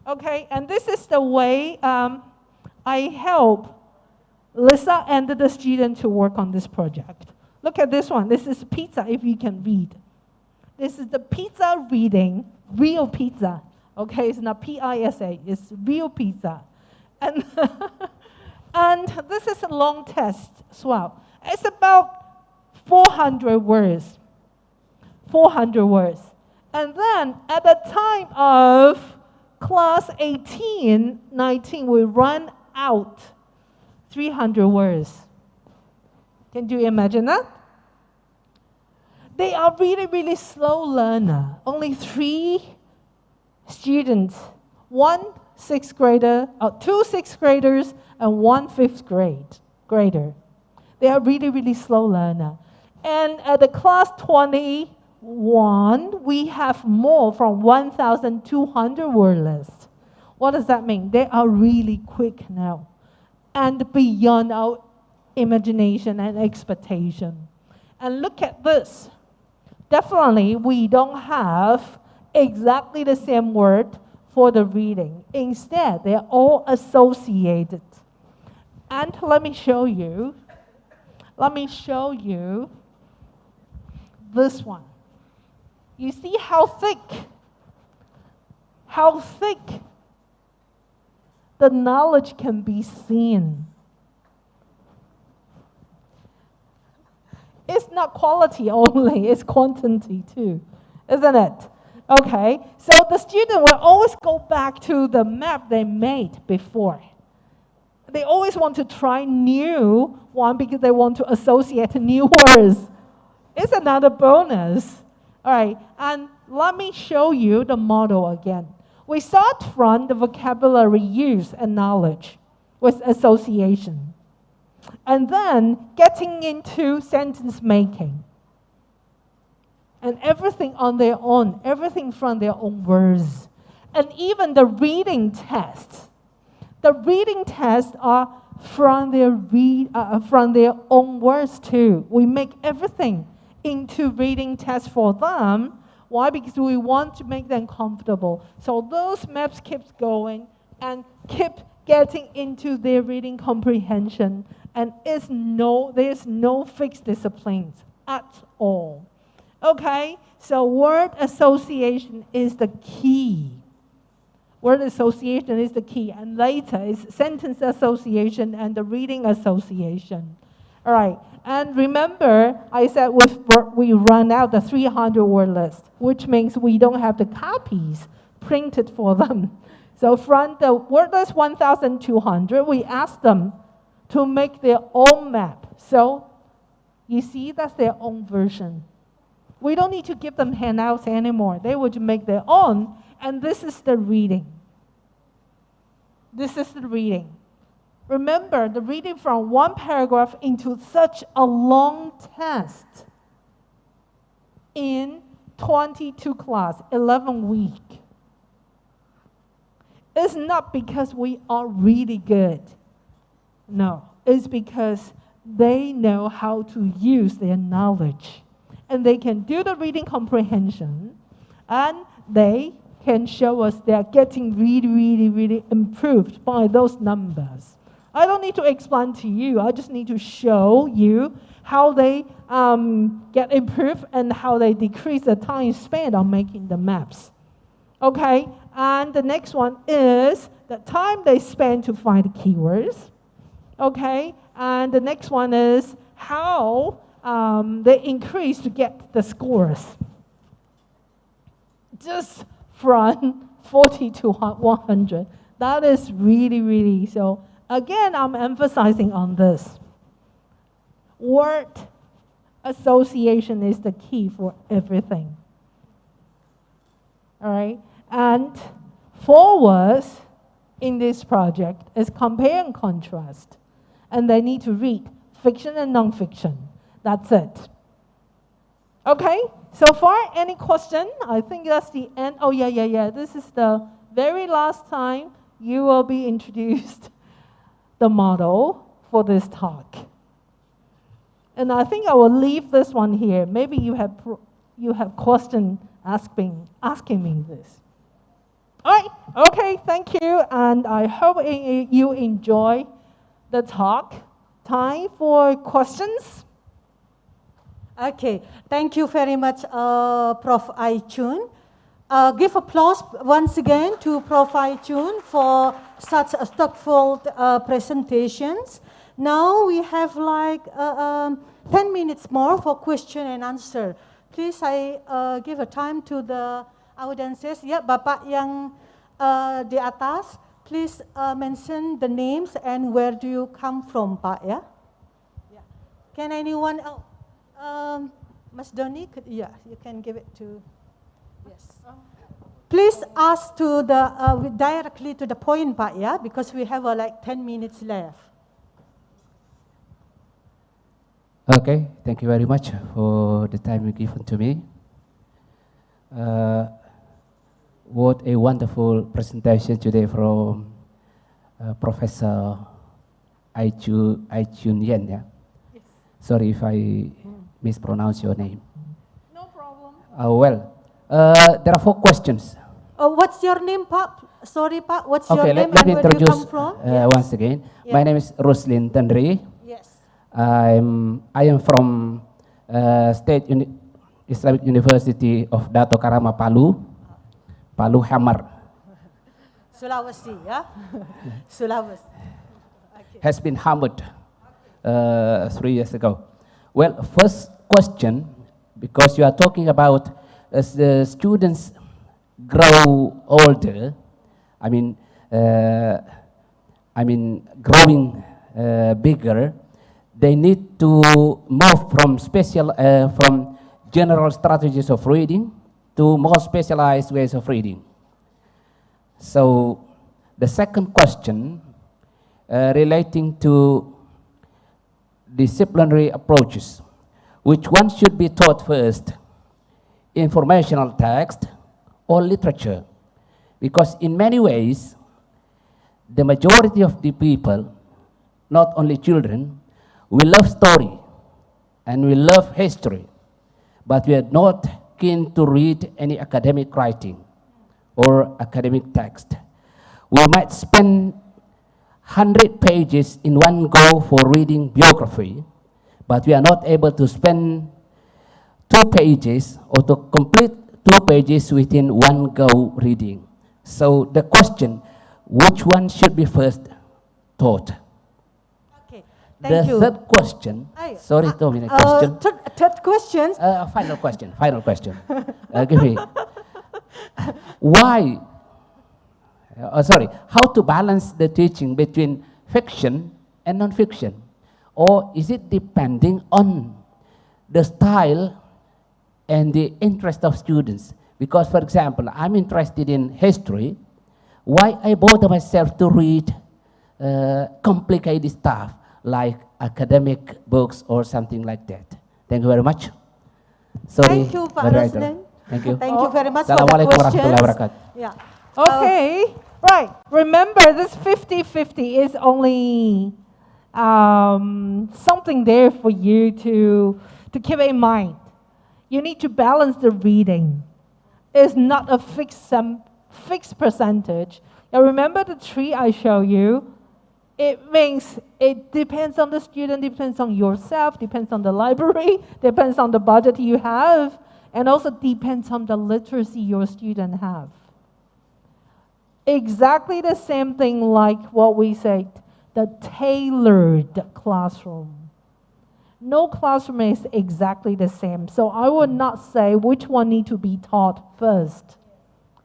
Okay, and this is the way I help Lisa and the student to work on this project. Look at this one. This is pizza, if you can read. This is the pizza reading, real pizza. Okay, it's not P-I-S-A, it's real pizza. And, and this is a long test as well. It's about 400 words. 400 words. And then at the time of class 18, 19, we run out 300 words. Can you imagine that? They are really, really slow learner. Only 3 students, 1 6th grader, 2 6th graders, and 1 5th grader. They are really, really slow learner. And at the class 21, we have more from 1,200 word list. What does that mean? They are really quick now and beyond our imagination and expectation. And look at this. Definitely, we don't have exactly the same word for the reading. Instead, they're all associated. And let me show you this one. You see how thick the knowledge can be seen. It's not quality only, it's quantity too, isn't it? Okay, so the student will always go back to the map they made before. They always want to try new one because they want to associate new words. It's another bonus. All right, and let me show you the model again. We start from the vocabulary use and knowledge with association. And then getting into sentence making. And everything on their own, everything from their own words. And even the reading tests. The reading tests are from their own words too. We make everything into reading tests for them. Why? Because we want to make them comfortable. So those maps keep going and keep getting into their reading comprehension. And there's no fixed disciplines at all. Okay, so word association is the key. Word association is the key. And later is sentence association and the reading association. All right, and remember, I said we run out the 300 word list, which means we don't have the copies printed for them. So from the word list 1,200, we asked them to make their own map. So you see, that's their own version. We don't need to give them handouts anymore. They would make their own, and this is the reading. This is the reading. Remember, the reading from one paragraph into such a long test in 22 class, 11 week. It's not because we are really good. No, it's because they know how to use their knowledge. And they can do the reading comprehension, and they can show us they're getting really, really, really improved by those numbers. I don't need to explain to you. I just need to show you how they get improved and how they decrease the time spent on making the maps. Okay, and the next one is the time they spend to find the keywords. Okay, and the next one is how they increase to get the scores. Just from 40 to 100. That is really, really, so again, I'm emphasizing on this. Word association is the key for everything. All right, and 4 words in this project is compare and contrast. And they need to read fiction and nonfiction. That's it. Okay, so far, any question? I think that's the end. Oh, yeah. This is the very last time you will be introduced the model for this talk. And I think I will leave this one here. Maybe you have question asking me this. All right, okay, thank you, and I hope you enjoy the talk. Time for questions. Okay, thank you very much, Prof. Ai Chun. Give applause once again to Prof. Ai Chun for such a thoughtful presentations. Now we have like 10 minutes more for question and answer. Please, I give a time to the audiences. Ya, Bapak yang di atas, please mention the names and where do you come from, Pak, ya? Can anyone, Mas Doni, yeah, you can give it to, yes. Please ask to the, directly to the point, Pak, yeah, because we have like 10 minutes left. Okay, thank you very much for the time you given to me. What a wonderful presentation today from Professor Ai Chun Yen. Yeah? Yes. Sorry if I mispronounce your name. No problem. There are 4 questions. What's your name, Pak? Sorry, Pak, what's Okay, your name let me and where do you come introduce from? once again. Yeah. My name is Roslin Tendri. Yes. I am from Islamic University of Dato Karama Palu Hamar. Sulawesi, yeah? Sulawesi. Okay. Has been hammered 3 years ago. Well, first question, because you are talking about as the students grow older, growing bigger, they need to move from from general strategies of reading to more specialized ways of reading. So the second question relating to disciplinary approaches, which one should be taught first, informational text or literature? Because in many ways, the majority of the people, not only children, we love story and we love history, but we are not keen to read any academic writing or academic text. We might spend 100 pages in one go for reading biography, but we are not able to spend 2 pages or to complete 2 pages within one go reading. So the question, which one should be first taught? Okay, thank you. The third question, sorry, 2 minute question. Third question. Final question. Give me. Why, how to balance the teaching between fiction and non-fiction? Or is it depending on the style and the interest of students? Because, for example, I'm interested in history. Why I bother myself to read complicated stuff like academic books or something like that? Thank you very much. Sorry, Thank you, Pak Roslin. Thank you. Thank you very much for the Assalamualaikum questions. warahmatullahi wabarakatuh. Yeah. Okay, right. Remember, this 50-50 is only something there for you to keep in mind. You need to balance the reading. It's not a fixed percentage. Now remember the tree I show you? It means it depends on the student, depends on yourself, depends on the library, depends on the budget you have, and also depends on the literacy your student have. Exactly the same thing like what we said, the tailored classroom. No classroom is exactly the same. So I would not say which one need to be taught first,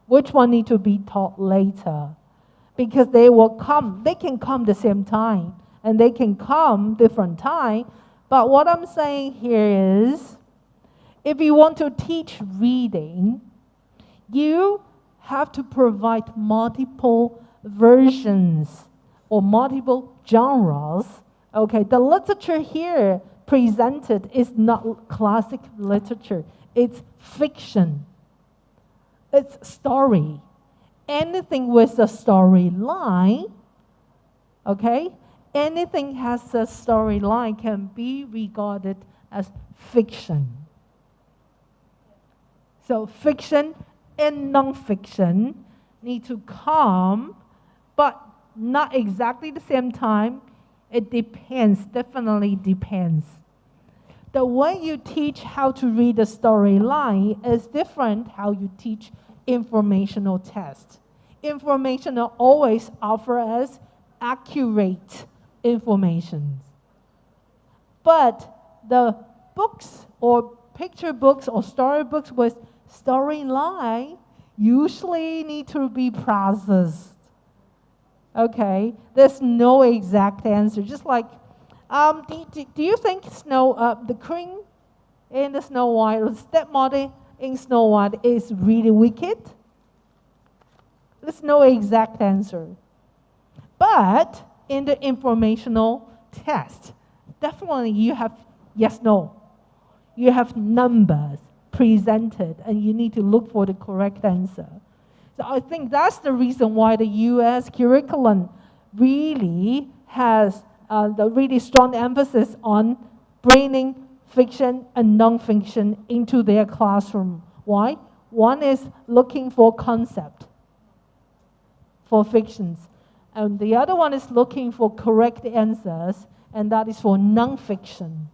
which one need to be taught later. Because they can come the same time, and they can come different time. But what I'm saying here is, if you want to teach reading, you have to provide multiple versions or multiple genres. Okay, the literature here presented is not classic literature. It's fiction. It's story. anything with a storyline, okay, anything has a storyline can be regarded as fiction. So fiction and non-fiction need to come, but not exactly the same time. It depends, definitely depends. The way you teach how to read a storyline is different how you teach informational text. Informational always offer us accurate information. But the books or picture books or storybooks with storyline usually need to be processed. Okay, there's no exact answer. Just like, do you think the queen in the Snow White, or the stepmother in Snow White is really wicked? There's no exact answer. But in the informational test, definitely you have yes, no. You have numbers presented, and you need to look for the correct answer. So I think that's the reason why the U.S. curriculum really has the really strong emphasis on bringing fiction and non-fiction into their classroom. Why? One is looking for concept for fictions, and the other one is looking for correct answers, and that is for non-fiction.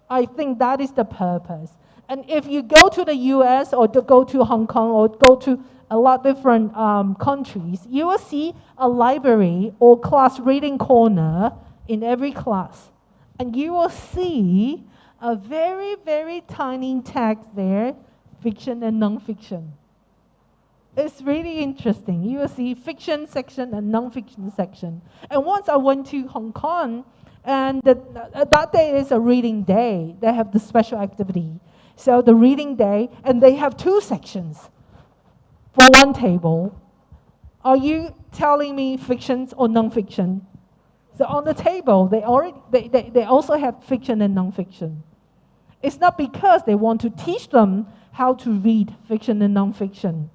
I think that is the purpose. And if you go to the US or to go to Hong Kong or go to a lot different countries, you will see a library or class reading corner in every class. And you will see a very, very tiny text there, fiction and non-fiction. It's really interesting. You will see fiction section and non-fiction section. And once I went to Hong Kong, and that day is a reading day. They have the special activity. So the reading day, and they have two sections for one table. Are you telling me fictions or non-fiction? So on the table, they also have fiction and non-fiction. It's not because they want to teach them how to read fiction and non-fiction.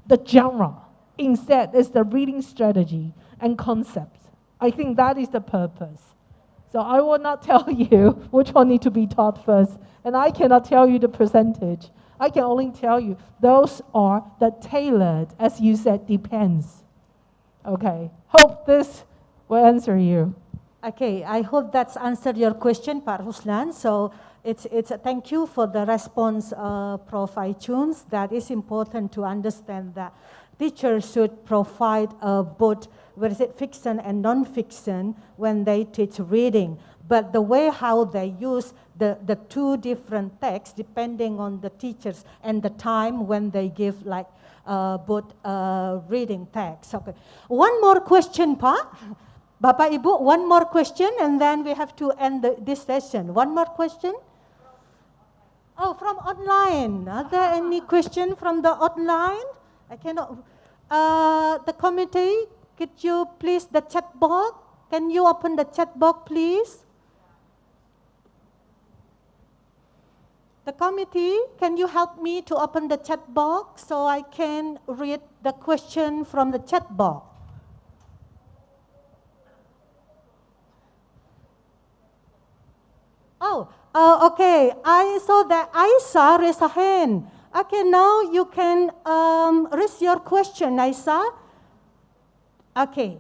The genre, instead, is the reading strategy and concepts. I think that is the purpose. So I will not tell you which one needs to be taught first, and I cannot tell you the percentage. I can only tell you those are the tailored, as you said, depends. Okay, hope this will answer you. Okay, I hope that's answered your question, Pak Ruslan. So it's thank you for the response, Prof. iTunes. That is important to understand that teachers should provide both fiction and non-fiction when they teach reading. But the way how they use the two different texts, depending on the teachers and the time when they give like both reading text. Okay. One more question, Pak. Bapak Ibu, one more question, and then we have to end this session. One more question? Oh, from online. Are there any question from the online? I cannot. The committee, could you please, the chat box? Can you open the chat box, please? The committee, can you help me to open the chat box so I can read the question from the chat box? Oh, okay. I saw that Aisa raised her hand. Okay, now you can raise your question, Aisa. Okay,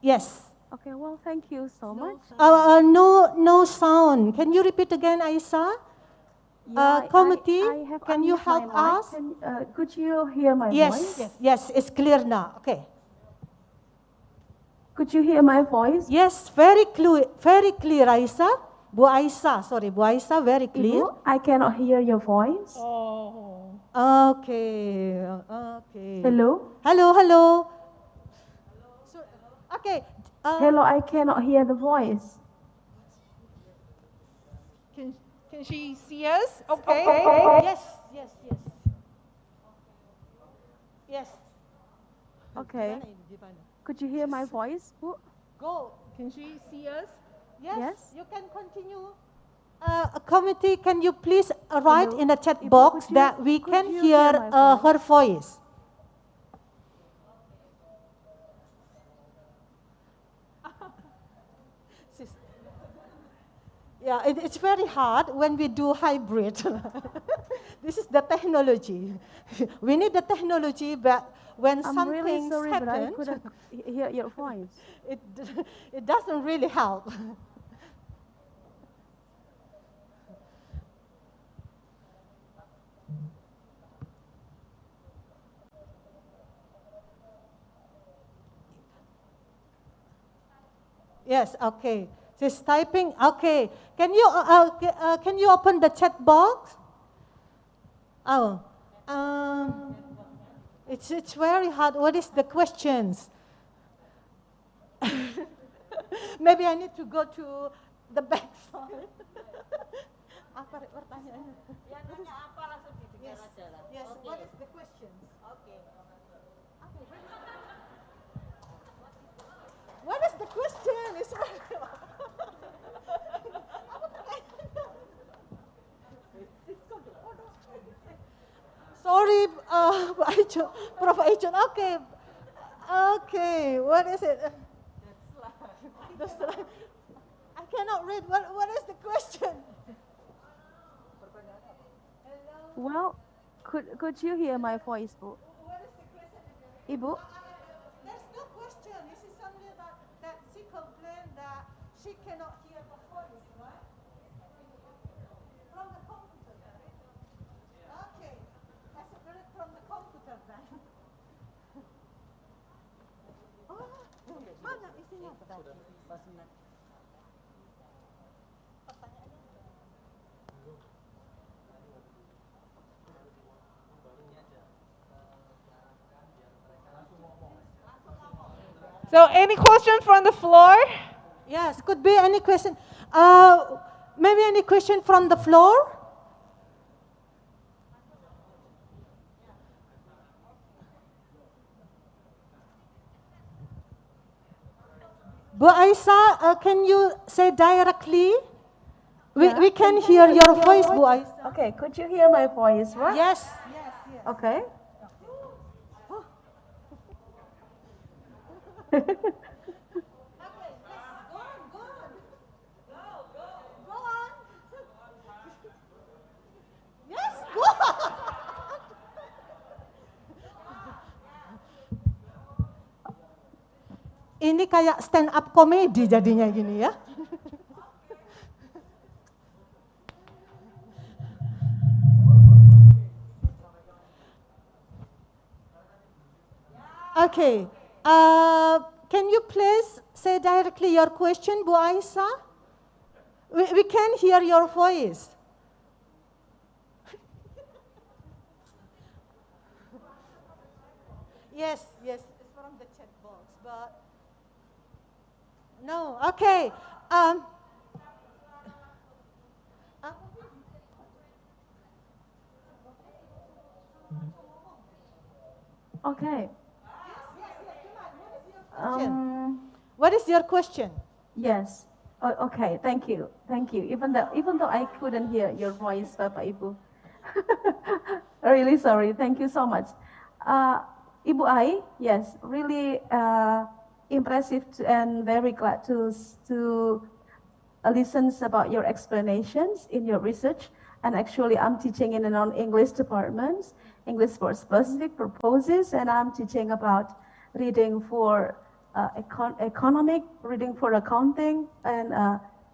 yes. Okay, well, thank you so much. No sound. Can you repeat again, Aisa? Committee, can you help us? Could you hear my voice? Yes, it's clear now. Okay. Could you hear my voice? Yes, very clear, Aisa. Bu Aisa, very clear. Ibu, I cannot hear your voice. Oh. Okay. Hello. So, okay. Hello, I cannot hear the voice. Can she see us? Okay. Yes. Okay. Could you hear my voice, Bu? Go. Can she see us? Yes. You can continue. Committee, can you please write in the chat box that we can hear her voice? Yeah, it's very hard when we do hybrid. This is the technology. We need the technology, but when I'm some really things sorry, but I happen, couldn't hear your voice. it, it doesn't really help. Yes, okay. She's typing. Okay. Can you open the chat box? Oh, it's very hard. What is the questions? Maybe I need to go to the back side. Apa pertanyaannya? Ya nanya apa langsung didengar Yes. aja lah. Yes. Oke. What is the questions? Oke. What is the question? It's Sorry, Prof. Aichon. Okay. Okay. What is it? The slide. I cannot read. What is the question? Well, could you hear my voice, Bu? What is the question? Ibu? There's no question. This is only that she complained that she cannot hear the voice, right? From the computer. Okay. I separate from the computer then. Oh, mana isinya? So any question from the floor? Yes, could be any question. Maybe any question from the floor? Bu Aisyah, can you say directly? We can hear your voice, Bu Aisyah. Okay, could you hear my voice, right? Yes. Okay. Yes, go on. Ini kayak stand up comedy jadinya gini ya. Okay. Can you please say directly your question, Bu Aisyah? We can hear your voice. Yes, it's from the chat box, but no. Okay. Okay. What is your question? Yes. Oh, okay. Thank you. Thank you. Even though I couldn't hear your voice, Bapak Ibu. Really sorry. Thank you so much. Ibu Ai, yes, really impressive and very glad to listen about your explanations in your research. And actually, I'm teaching in a non-English department, English for specific purposes, and I'm teaching about reading for economic, reading for accounting, and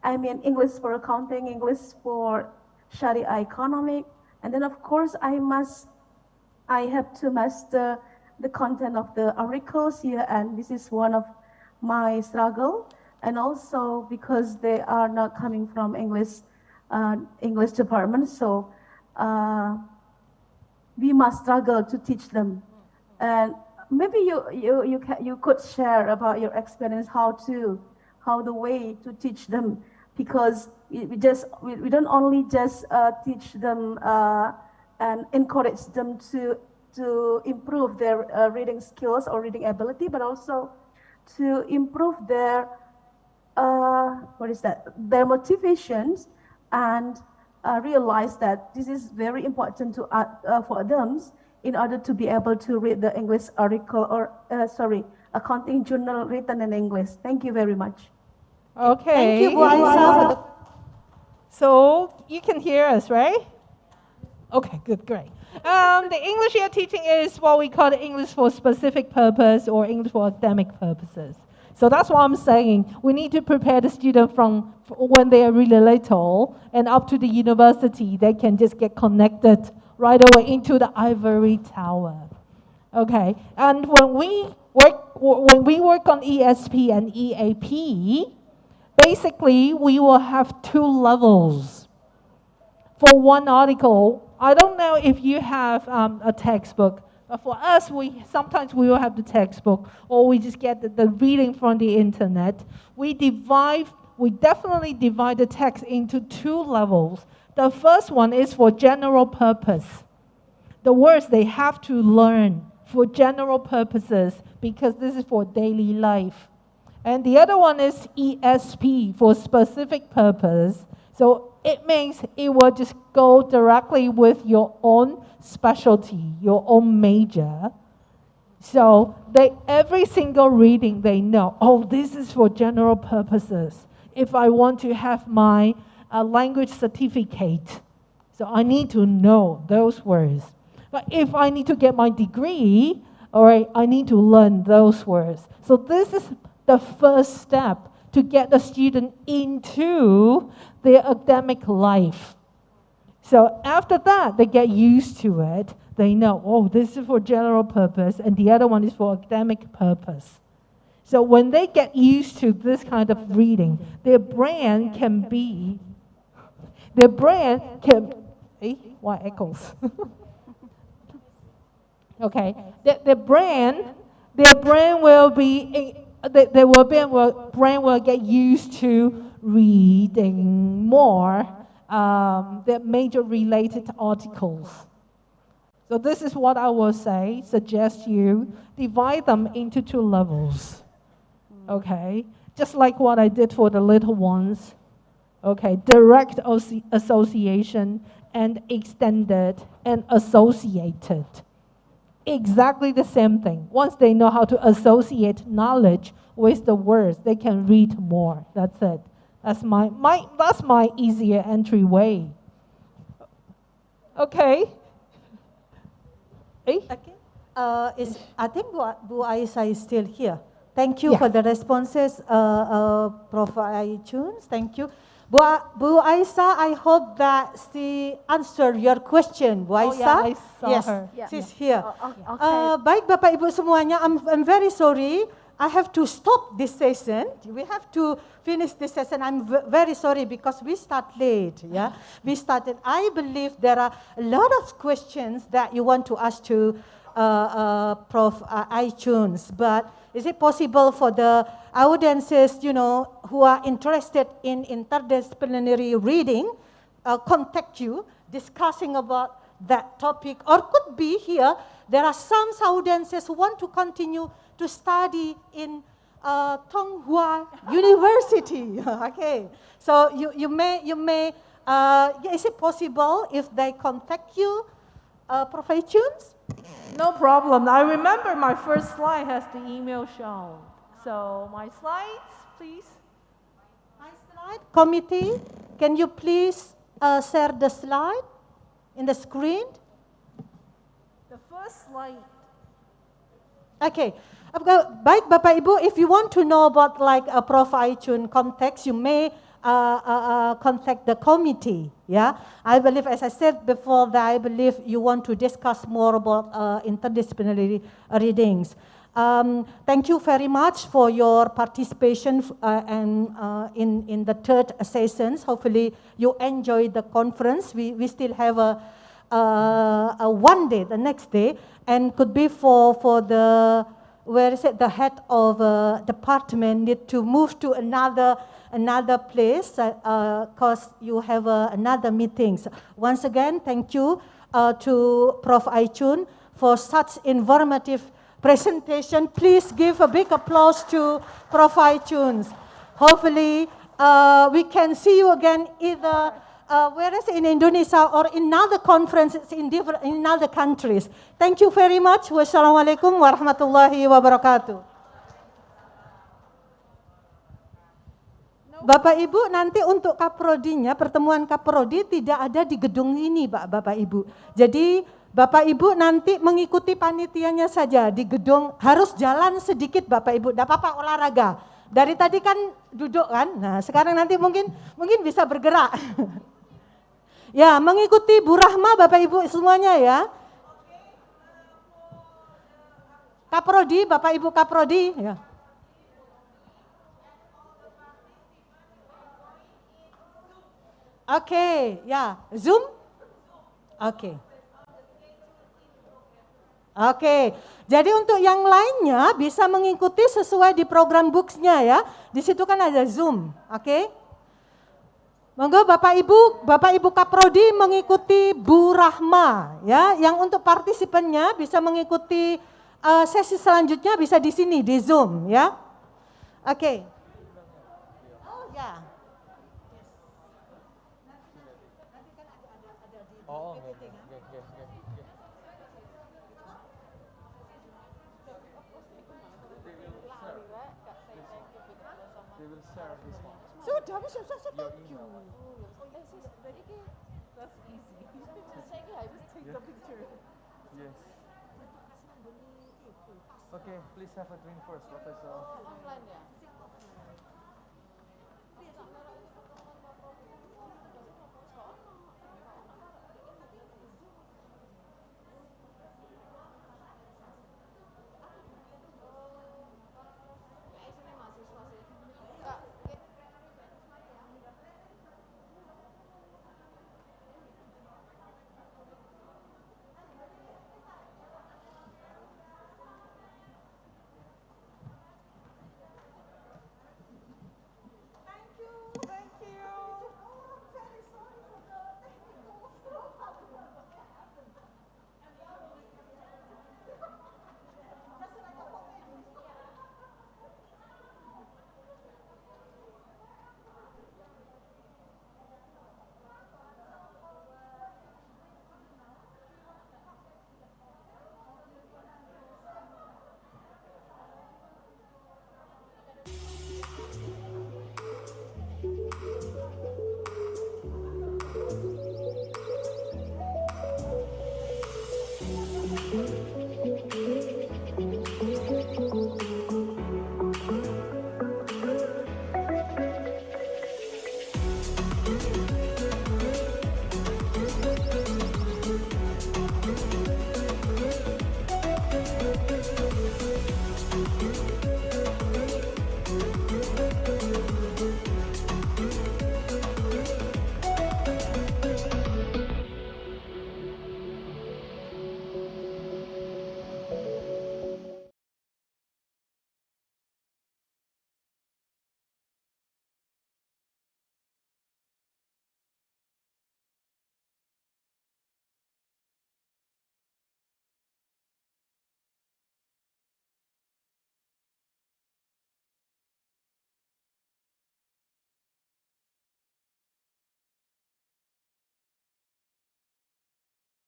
I mean English for accounting, English for Sharia economic, and then of course I have to master the content of the articles here, and this is one of my struggle, and also because they are not coming from English department, so we must struggle to teach them. And maybe you could share about your experience how the way to teach them, because we don't only just teach them and encourage them to improve their reading skills or reading ability, but also to improve their their motivations, and realize that this is very important for them in order to be able to read the English article or accounting journal written in English. Thank you very much. Okay. Thank you, Bu Aisyah. So you can hear us, right? Okay, good, great. The English you're teaching is what we call English for specific purpose or English for academic purposes. So that's what I'm saying. We need to prepare the student from when they are really little and up to the university, they can just get connected right away into the ivory tower. Okay, and when we work on ESP and EAP, basically we will have two levels for one article. I don't know if you have a textbook, but for us, sometimes we will have the textbook, or we just get the reading from the internet. We definitely divide the text into two levels. The first one is for general purpose. The words they have to learn for general purposes because this is for daily life. And the other one is ESP for specific purpose. So it means it will just go directly with your own specialty, your own major. So every single reading they know, oh, this is for general purposes. If I want to have my language certificate, so I need to know those words. But if I need to get my degree, all right, I need to learn those words. So this is the first step to get the student into their academic life. So after that, they get used to it. They know, oh, this is for general purpose, and the other one is for academic purpose. So when they get used to this kind of reading, their brain can, why echoes? Okay, their brain will be, brain will get used to reading more the major related articles. So this is what I will say, suggest you divide them into two levels. Okay, just like what I did for the little ones. Okay, direct association and extended and associated. Exactly the same thing. Once they know how to associate knowledge with the words, they can read more. That's it. That's my easier entryway. Okay. Okay. I think Bu Aisa is still here. Thank you for the responses, Prof. iTunes. Thank you. Bu Aisa, I hope that she answered your question. Bu Aisa? Yeah, I saw yes, her. she's here. Okay. Baik Bapak Ibu semuanya, I'm very sorry. I have to stop this session. We have to finish this session. I'm very sorry because we start late. Yeah, we started. I believe there are a lot of questions that you want to ask to Prof. iTunes, but is it possible for the audiences, who are interested in interdisciplinary reading, contact you, discussing about that topic, or could be here, there are some audiences who want to continue to study in Tonghua University. Okay, so you may, is it possible if they contact you, Prof. iTunes? No problem. I remember my first slide has the email shown. So my slides, please. My slide, committee, can you please share the slide in the screen? The first slide. Okay. Baik Bapak Ibu, if you want to know about like a Prof. iTunes context, you may contact the committee. Yeah, I believe, as I said before, that I believe you want to discuss more about interdisciplinary readings. Thank you very much for your participation and in the third sessions. Hopefully you enjoyed the conference. We still have a one day, the next day, and could be for the, where is it, the head of department need to move to another place because you have another meetings. Once again, thank you to Prof. iTunes for such informative presentation. Please give a big applause to Prof. iTunes. Hopefully, we can see you again either whereas in Indonesia or in other conferences in other countries. Thank you very much. Wassalamualaikum warahmatullahi wabarakatuh. Bapak Ibu nanti untuk kaprodinya, pertemuan kaprodi tidak ada di gedung ini Bapak Ibu. Jadi Bapak Ibu nanti mengikuti panitianya saja di gedung, harus jalan sedikit Bapak Ibu, tidak apa-apa olahraga. Dari tadi kan duduk kan, nah sekarang nanti mungkin bisa bergerak. Ya, mengikuti Bu Rahma Bapak Ibu semuanya ya. Kaprodi, Bapak Ibu Kaprodi ya. Oke, ya, Zoom? Oke. Oke, jadi untuk yang lainnya bisa mengikuti sesuai di program books-nya ya. Di situ kan ada Zoom, oke? Monggo Bapak Ibu Kaprodi mengikuti Bu Rahma ya. Yang untuk partisipannya bisa mengikuti sesi selanjutnya bisa di sini di Zoom ya. Oke. Oh ya. Oh, oke. They will share this one. Sudah, thank you. That's easy. Yes. Okay, please have a drink first, Professor.